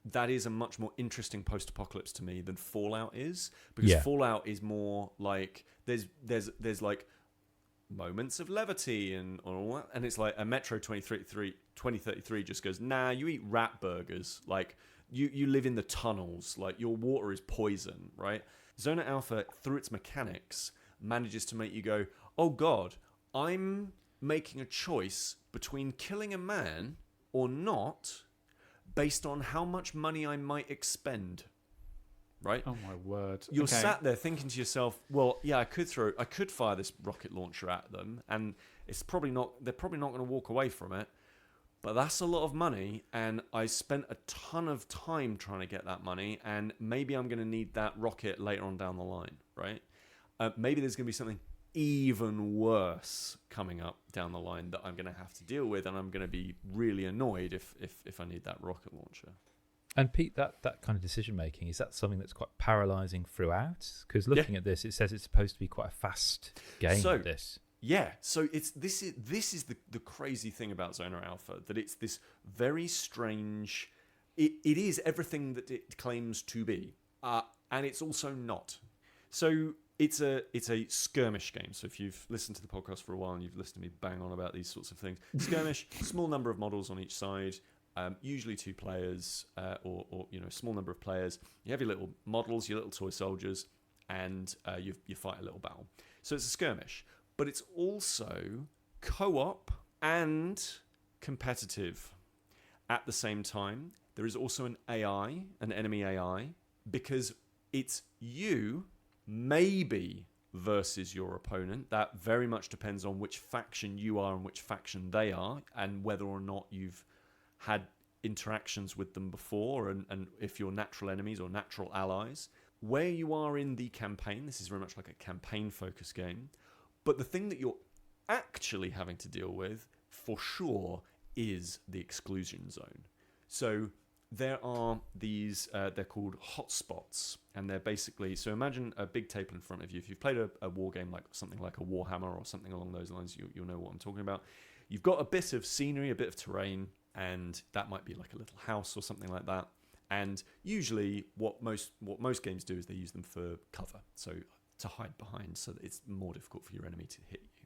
that is a much more interesting post-apocalypse to me than Fallout is. Because Fallout is more like, there's like moments of levity and all that. And it's like a Metro 2033 just goes, nah, you eat rat burgers. Like, you live in the tunnels. Like, your water is poison, right? Zona Alpha, through its mechanics, manages to make you go, oh God, I'm making a choice between killing a man or not based on how much money I might expend. Right? Oh my word. You're sat there thinking to yourself, well, yeah, I could fire this rocket launcher at them, and they're probably not going to walk away from it. But that's a lot of money, and I spent a ton of time trying to get that money, and maybe I'm going to need that rocket later on down the line, right? Maybe there's going to be something even worse coming up down the line that I'm going to have to deal with, and I'm going to be really annoyed if I need that rocket launcher. And Pete, that kind of decision making, is that something that's quite paralysing throughout? Because looking at this, it says it's supposed to be quite a fast game. So this is the crazy thing about Zona Alpha, that it's this very strange. It is everything that it claims to be, and it's also not. So it's a skirmish game. So if you've listened to the podcast for a while and you've listened to me bang on about these sorts of things, skirmish, small number of models on each side. Usually 2 players, or small number of players. You have your little models, your little toy soldiers, and you fight a little battle. So it's a skirmish, but it's also co-op and competitive at the same time. There is also an enemy AI, because it's you maybe versus your opponent. That very much depends on which faction you are and which faction they are, and whether or not you've had interactions with them before, and if you're natural enemies or natural allies. Where you are in the campaign, this is very much like a campaign-focused game, but the thing that you're actually having to deal with, for sure, is the exclusion zone. So there are these, they're called hotspots, and they're basically, so imagine a big table in front of you. If you've played a war game, like something like a Warhammer or something along those lines, you'll know what I'm talking about. You've got a bit of scenery, a bit of terrain, and that might be like a little house or something like that. And usually what most games do is they use them for cover. So to hide behind so that it's more difficult for your enemy to hit you.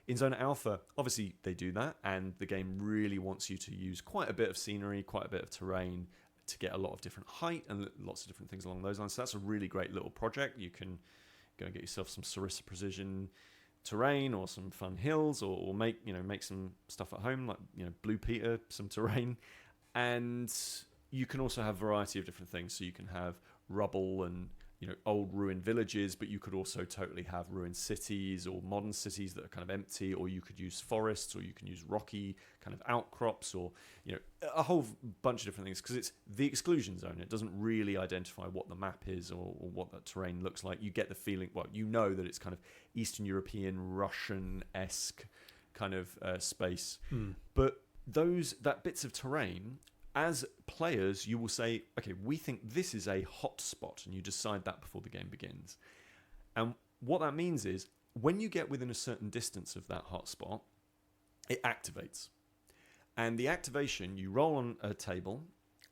In Zona Alpha, obviously they do that, and the game really wants you to use quite a bit of scenery, quite a bit of terrain to get a lot of different height and lots of different things along those lines. So that's a really great little project. You can go and get yourself some Sarissa Precision terrain or some fun hills, or make some stuff at home, like Blue Peter, some terrain. And you can also have a variety of different things. So you can have rubble and old ruined villages, but you could also totally have ruined cities or modern cities that are kind of empty, or you could use forests, or you can use rocky kind of outcrops, or a whole bunch of different things, because it's the exclusion zone. It doesn't really identify what the map is or what that terrain looks like. You get the feeling, that it's kind of Eastern European, Russian-esque kind of space. But that bits of terrain, as players, you will say, okay, we think this is a hot spot, and you decide that before the game begins. And what that means is, when you get within a certain distance of that hot spot, it activates. And the activation, you roll on a table,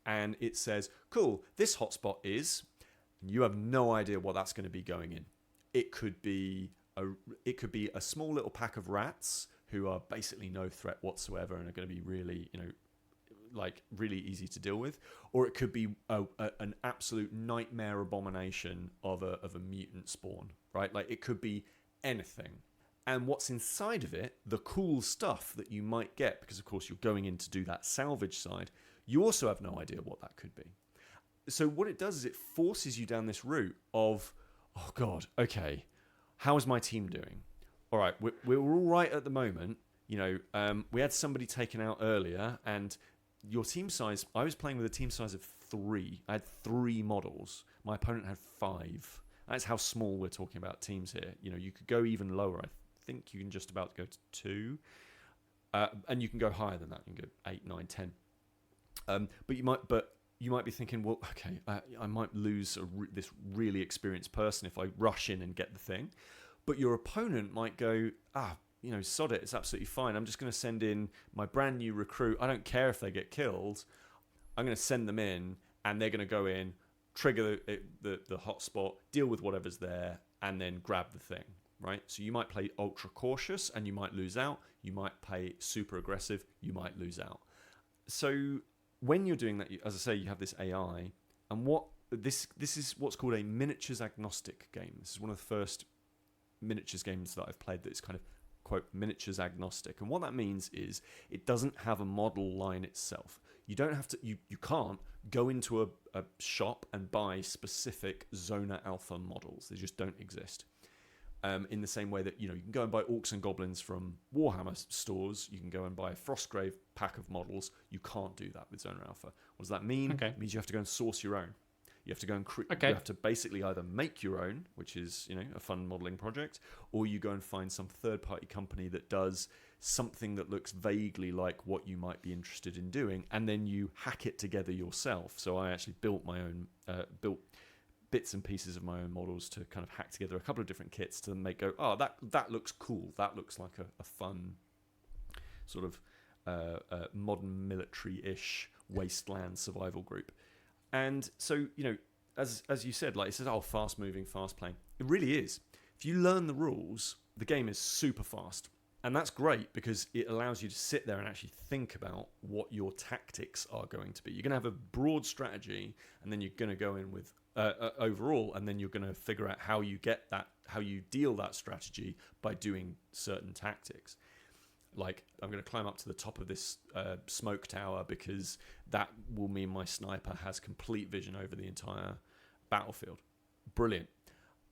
and it says, cool, this hot spot is, and you have no idea what that's going to be going in. It could be a small little pack of rats who are basically no threat whatsoever and are going to be really, really easy to deal with, or it could be an absolute nightmare abomination of a mutant spawn, right? Like, it could be anything. And what's inside of it, the cool stuff that you might get, because of course you're going in to do that salvage side, you also have no idea what that could be. So what it does is it forces you down this route of, oh God, okay, how is my team doing? All right, we're all right at the moment. We had somebody taken out earlier, and your team size, I was playing with a team size of 3. I had 3 models. My opponent had 5. That's how small we're talking about teams here. You could go even lower. I think you can just about go to 2. And you can go higher than that. You can go 8, 9, 10. But you might be thinking, well, okay, I might lose this really experienced person if I rush in and get the thing. But your opponent might go, sod it, it's absolutely fine. I'm just going to send in my brand new recruit. I don't care if they get killed. I'm going to send them in, and they're going to go in, trigger the hotspot, deal with whatever's there, and then grab the thing, right? So you might play ultra cautious, and you might lose out. You might play super aggressive. You might lose out. So when you're doing that, as I say, you have this AI, and this is what's called a miniatures agnostic game. This is one of the first miniatures games that I've played that's kind of, quote, miniatures agnostic. And what that means is it doesn't have a model line itself. You don't have to, you can't go into a shop and buy specific Zona Alpha models. They just don't exist. In the same way that, you can go and buy orcs and goblins from Warhammer stores. You can go and buy a Frostgrave pack of models. You can't do that with Zona Alpha. What does that mean? Okay. It means you have to go and source your own. You have to go and Okay. You have to basically either make your own, which is a fun modeling project, or you go and find some third-party company that does something that looks vaguely like what you might be interested in doing, and then you hack it together yourself. So I actually built my own, built bits and pieces of my own models to kind of hack together a couple of different kits to make go, oh, that looks cool. That looks like a fun sort of modern military-ish wasteland survival group. And so, as you said, like it says, oh, fast moving, fast playing. It really is. If you learn the rules, the game is super fast. And that's great because it allows you to sit there and actually think about what your tactics are going to be. You're going to have a broad strategy, and then you're going to go in with overall, and then you're going to figure out how you deal that strategy by doing certain tactics. Like, I'm going to climb up to the top of this smoke tower because that will mean my sniper has complete vision over the entire battlefield. Brilliant.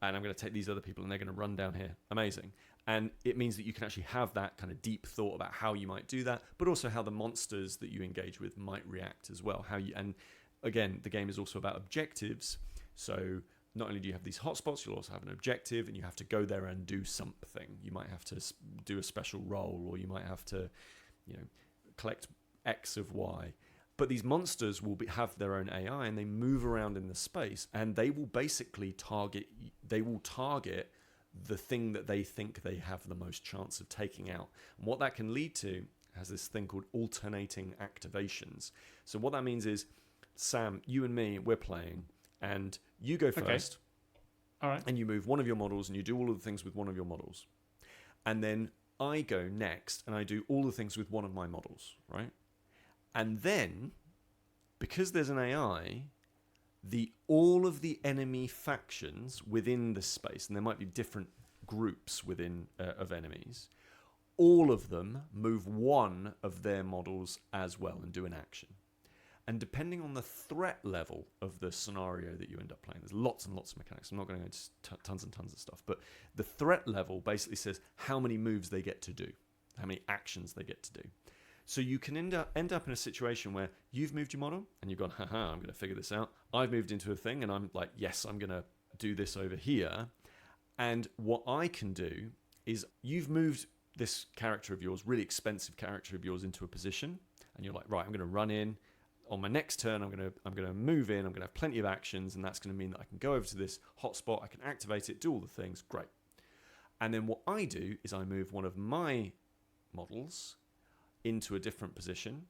And I'm going to take these other people and they're going to run down here. Amazing. And it means that you can actually have that kind of deep thought about how you might do that, but also how the monsters that you engage with might react as well. And again, the game is also about objectives. So not only do you have these hotspots, you'll also have an objective, and you have to go there and do something. You might have to do a special role, or you might have to, collect X of Y. But these monsters will have their own AI, and they move around in the space, and they will basically target the thing that they think they have the most chance of taking out. And what that can lead to has this thing called alternating activations. So what that means is, Sam, you and me, we're playing, and you go first. All right. And you move one of your models and you do all of the things with one of your models. And then I go next and I do all the things with one of my models, right? And then, because there's an AI, all of the enemy factions within the space, and there might be different groups within of enemies, all of them move one of their models as well and do an action. And depending on the threat level of the scenario that you end up playing, there's lots and lots of mechanics. I'm not going to go into tons and tons of stuff, but the threat level basically says how many moves they get to do, how many actions they get to do. So you can end up in a situation where you've moved your model and you've gone, haha, I'm going to figure this out. I've moved into a thing and I'm like, yes, I'm going to do this over here. And what I can do is you've moved this character of yours, really expensive character of yours, into a position, and you're like, right, I'm going to run in. On my next turn, I'm going to move in. I'm going to have plenty of actions, and that's going to mean that I can go over to this hotspot. I can activate it, do all the things. Great. And then what I do is I move one of my models into a different position.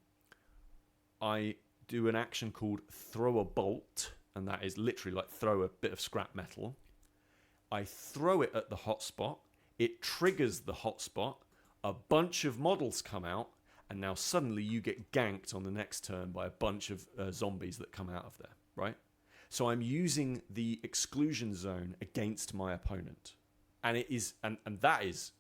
I do an action called throw a bolt, and that is literally like throw a bit of scrap metal. I throw it at the hotspot. It triggers the hotspot. A bunch of models come out. And now suddenly you get ganked on the next turn by a bunch of zombies that come out of there, right? So I'm using the exclusion zone against my opponent. And it is, and that is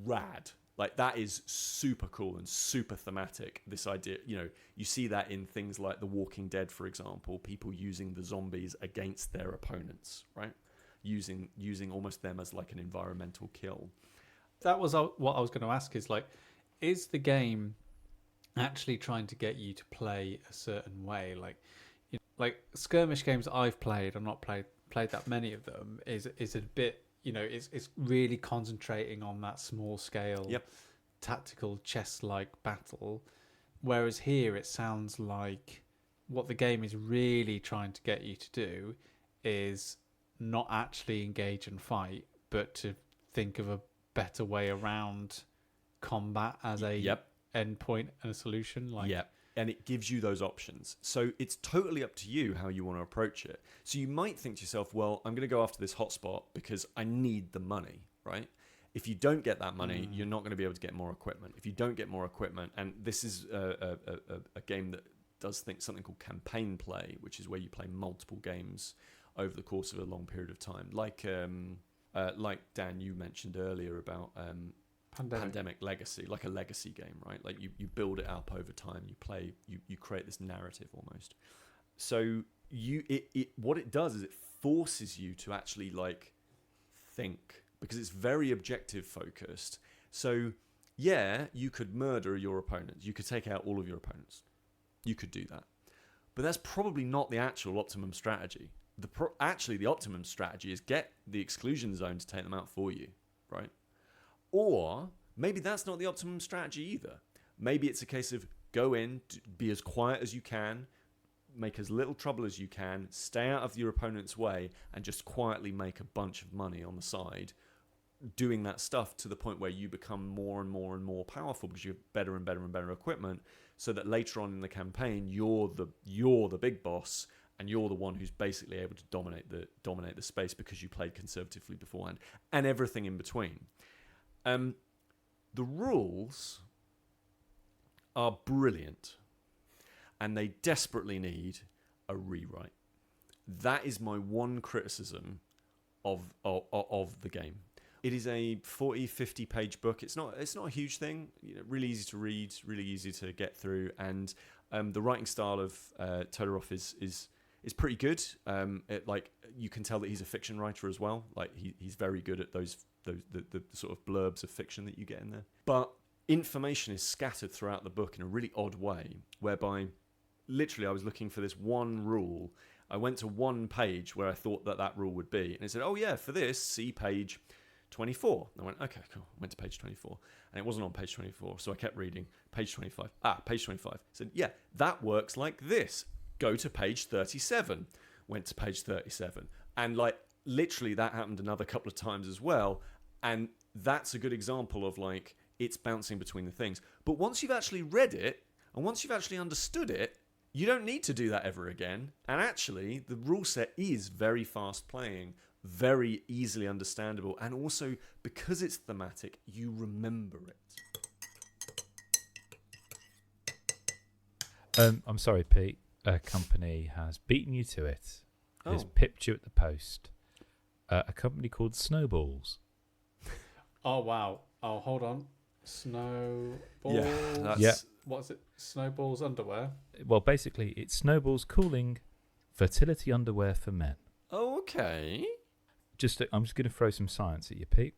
rad. Like, that is super cool and super thematic. This idea, you see that in things like The Walking Dead, for example, people using the zombies against their opponents, right? Using almost them as like an environmental kill. That was what I was going to ask, is the game actually trying to get you to play a certain way? Like skirmish games that I've played, I've not played that many of them, is a bit, it's really concentrating on that small scale, tactical chess-like battle. Whereas here it sounds like what the game is really trying to get you to do is not actually engage and fight, but to think of a better way around combat as a endpoint and a solution. And it gives you those options. So it's totally up to you how you want to approach it. So you might think to yourself, well, I'm going to go after this hotspot because I need the money, right? If you don't get that money, you're not going to be able to get more equipment. If you don't get more equipment, and this is a game that does something called campaign play, which is where you play multiple games over the course of a long period of time. Like Dan, you mentioned earlier about Pandemic Legacy, like a legacy game, right? Like you build it up over time. You play, you create this narrative almost. So what it does is it forces you to actually like think, because it's very objective focused. So yeah, you could murder your opponents. You could take out all of your opponents. You could do that, but that's probably not the actual optimum strategy. Actually, the optimum strategy is get the exclusion zone to take them out for you, right? Or maybe that's not the optimum strategy either. Maybe it's a case of go in, be as quiet as you can, make as little trouble as you can, stay out of your opponent's way, and just quietly make a bunch of money on the side, doing that stuff to the point where you become more and more and more powerful because you have better and better and better equipment, so that later on in the campaign you're the big boss, and you're the one who's basically able to dominate the space because you played conservatively beforehand, and everything in between. The rules are brilliant, and they desperately need a rewrite. That is my one criticism of the game. It is a 40-50 page book. It's not a huge thing. Really easy to read, really easy to get through, and the writing style of Todorov is pretty good. You can tell that he's a fiction writer as well. Like he's very good at the sort of blurbs of fiction that you get in there. But information is scattered throughout the book in a really odd way, whereby literally I was looking for this one rule. I went to one page where I thought that rule would be, and it said, oh yeah, for this, see page 24. And I went, okay, cool. I went to page 24, and it wasn't on page 24, so I kept reading page 25. Page 25. I said, yeah, that works like this. Go to page 37. Went to page 37. And like literally that happened another couple of times as well. And that's a good example of like it's bouncing between the things. But once you've actually read it and once you've actually understood it, you don't need to do that ever again. And actually the rule set is very fast playing, very easily understandable, and also because it's thematic, you remember it. I'm sorry, Pete. A company has beaten you to it. Has Oh. pipped you at the post. A company called Snowballs. Oh wow. Oh, hold on. Snowballs. Yeah, that's Yeah. What's it? Snowballs underwear. Well, basically, it's Snowballs cooling fertility underwear for men. Oh, okay. I'm just going to throw some science at you, Pete.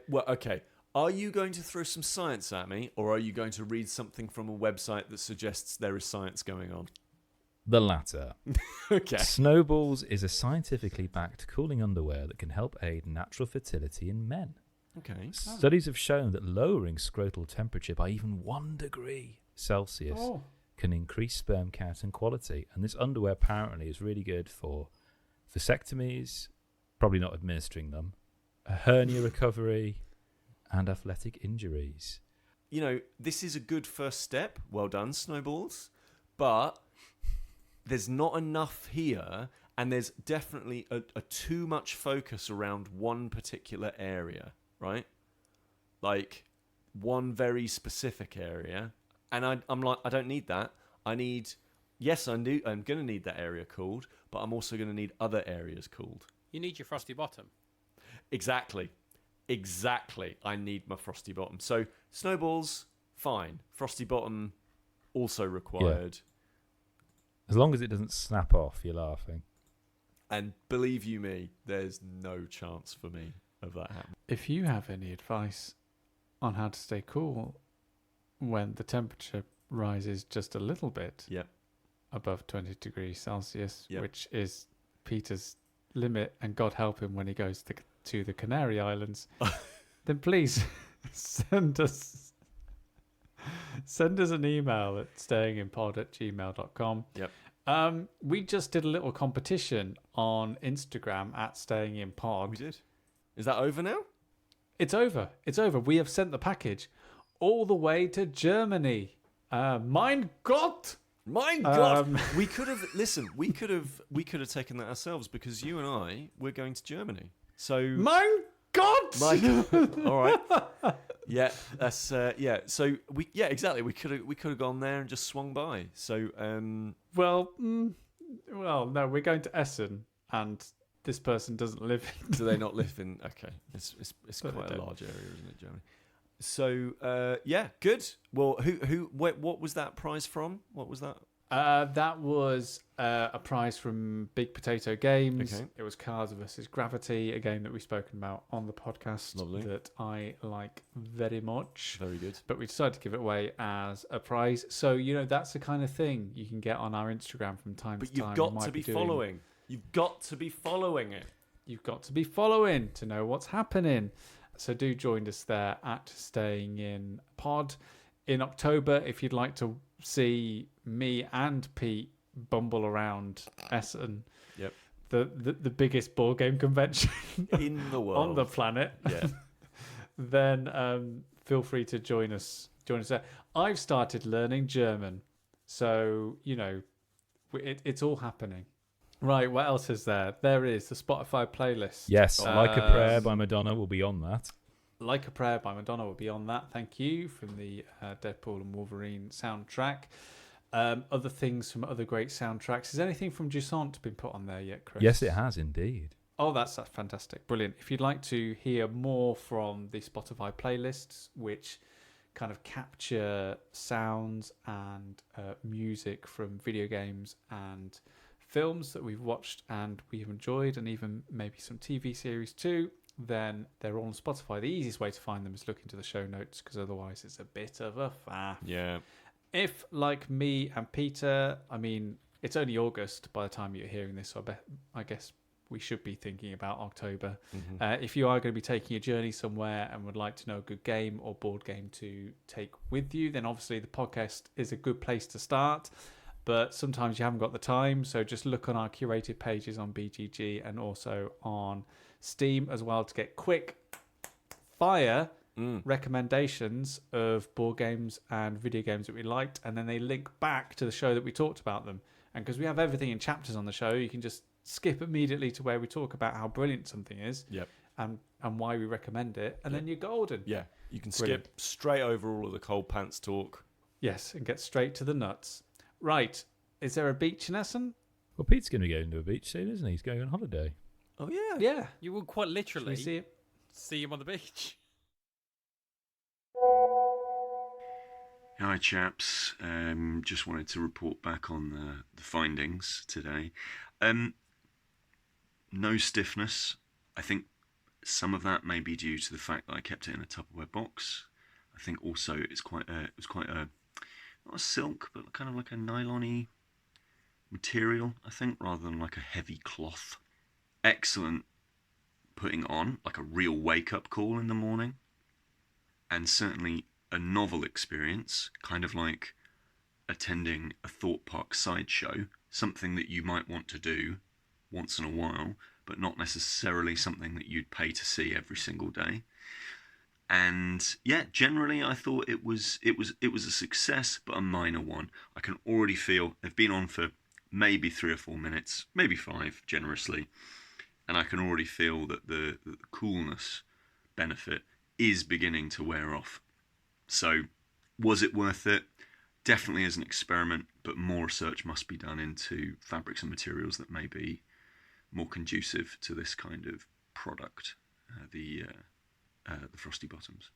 Well, okay. Are you going to throw some science at me, or are you going to read something from a website that suggests there is science going on? The latter. Okay. Snowballs is a scientifically backed cooling underwear that can help aid natural fertility in men. Okay. Studies have shown that lowering scrotal temperature by even 1 degree Celsius Oh. can increase sperm count and quality. And this underwear apparently is really good for vasectomies, probably not administering them, a hernia recovery, and athletic injuries. You know, this is a good first step. Well done, Snowballs. But there's not enough here, and there's definitely a too much focus around one particular area, right? Like one very specific area. And I'm like, I don't need that. I'm going to need that area cooled, but I'm also going to need other areas cooled. You need your Frosty Bottom. Exactly. I need my Frosty Bottom. So Snowballs, fine. Frosty Bottom, also required. As long as it doesn't snap off, you're laughing. And believe you me, there's no chance for me of that happening. If you have any advice on how to stay cool when the temperature rises just a little bit Yep. above 20 degrees Celsius, Yep. which is Peter's limit, and God help him when he goes to the Canary Islands, then please send us an email at stayinginpod@gmail.com. Yep. We just did a little competition on Instagram at stayinginpod. We did. Is that over now? It's over. We have sent the package all the way to Germany. Mein Gott! My God, we could have taken that ourselves, because you and we're going to Germany. So Mein Gott! all right, yeah, that's So exactly. We could have gone there and just swung by. So Well, no, we're going to Essen, and this person doesn't live in. do they not live in? Okay, it's But quite they a don't. large area, isn't it, Germany? So good. Well, what was that prize from? What was that? That was a prize from Big Potato Games. Okay. It was Cards vs. Gravity, a game that we've spoken about on the podcast. Lovely. That I like very much. Very good. But we decided to give it away as a prize. So, that's the kind of thing you can get on our Instagram from time But to time. you've We got might to be doing- following. You've got to be following it. You've got to be following to know what's happening. So do join us there at Staying In Pod. In October, if you'd like to see me and Pete bumble around Essen, Yep. the biggest board game convention In the world. on the planet, Yeah. then feel free to join us there. I've started learning German, so it's all happening. Right, what else is there? There is the Spotify playlist. Yes, Like a Prayer by Madonna will be on that. Like a Prayer by Madonna will be on that. Thank you, from the Deadpool and Wolverine soundtrack. Other things from other great soundtracks. Has anything from Jusant been put on there yet, Chris? Yes, it has indeed. Oh, that's fantastic. Brilliant. If you'd like to hear more from the Spotify playlists, which kind of capture sounds and music from video games and films that we've watched and we have enjoyed, and even maybe some TV series too, then they're all on Spotify. The easiest way to find them is look into the show notes, because otherwise it's a bit of a faff. Yeah. If, like me and Peter, it's only August by the time you're hearing this, so I guess we should be thinking about October. Mm-hmm. If you are going to be taking a journey somewhere and would like to know a good game or board game to take with you, then obviously the podcast is a good place to start. But sometimes you haven't got the time, so just look on our curated pages on BGG and also on Steam as well to get quick fire recommendations of board games and video games that we liked, and then they link back to the show that we talked about them. And because we have everything in chapters on the show, you can just skip immediately to where we talk about how brilliant something is. Yep. And why we recommend it, and then you're golden. Yeah, you can Brilliant. skip straight over all of the cold pants talk. Yes, and get straight to the nuts. Right, is there a beach in Essen? Well, Pete's going to go into a beach soon, isn't he? He's going on holiday. Oh yeah. Yeah. You will quite Shall literally we see it? see him on the beach. Hi chaps, just wanted to report back on the findings today. No stiffness. I think some of that may be due to the fact that I kept it in a Tupperware box. I think also it was quite a not a silk, but kind of like a nylon-y material, I think, rather than like a heavy cloth. Excellent putting on, like a real wake-up call in the morning. And certainly a novel experience, kind of like attending a Thought Park sideshow, something that you might want to do once in a while, but not necessarily something that you'd pay to see every single day. And yeah, generally I thought it was a success, but a minor one. I can already feel they've been on for maybe 3 or 4 minutes, maybe 5 generously, and I can already feel that the coolness benefit is beginning to wear off. So, was it worth it? Definitely as an experiment, but more research must be done into fabrics and materials that may be more conducive to this kind of product, the Frosty Bottoms.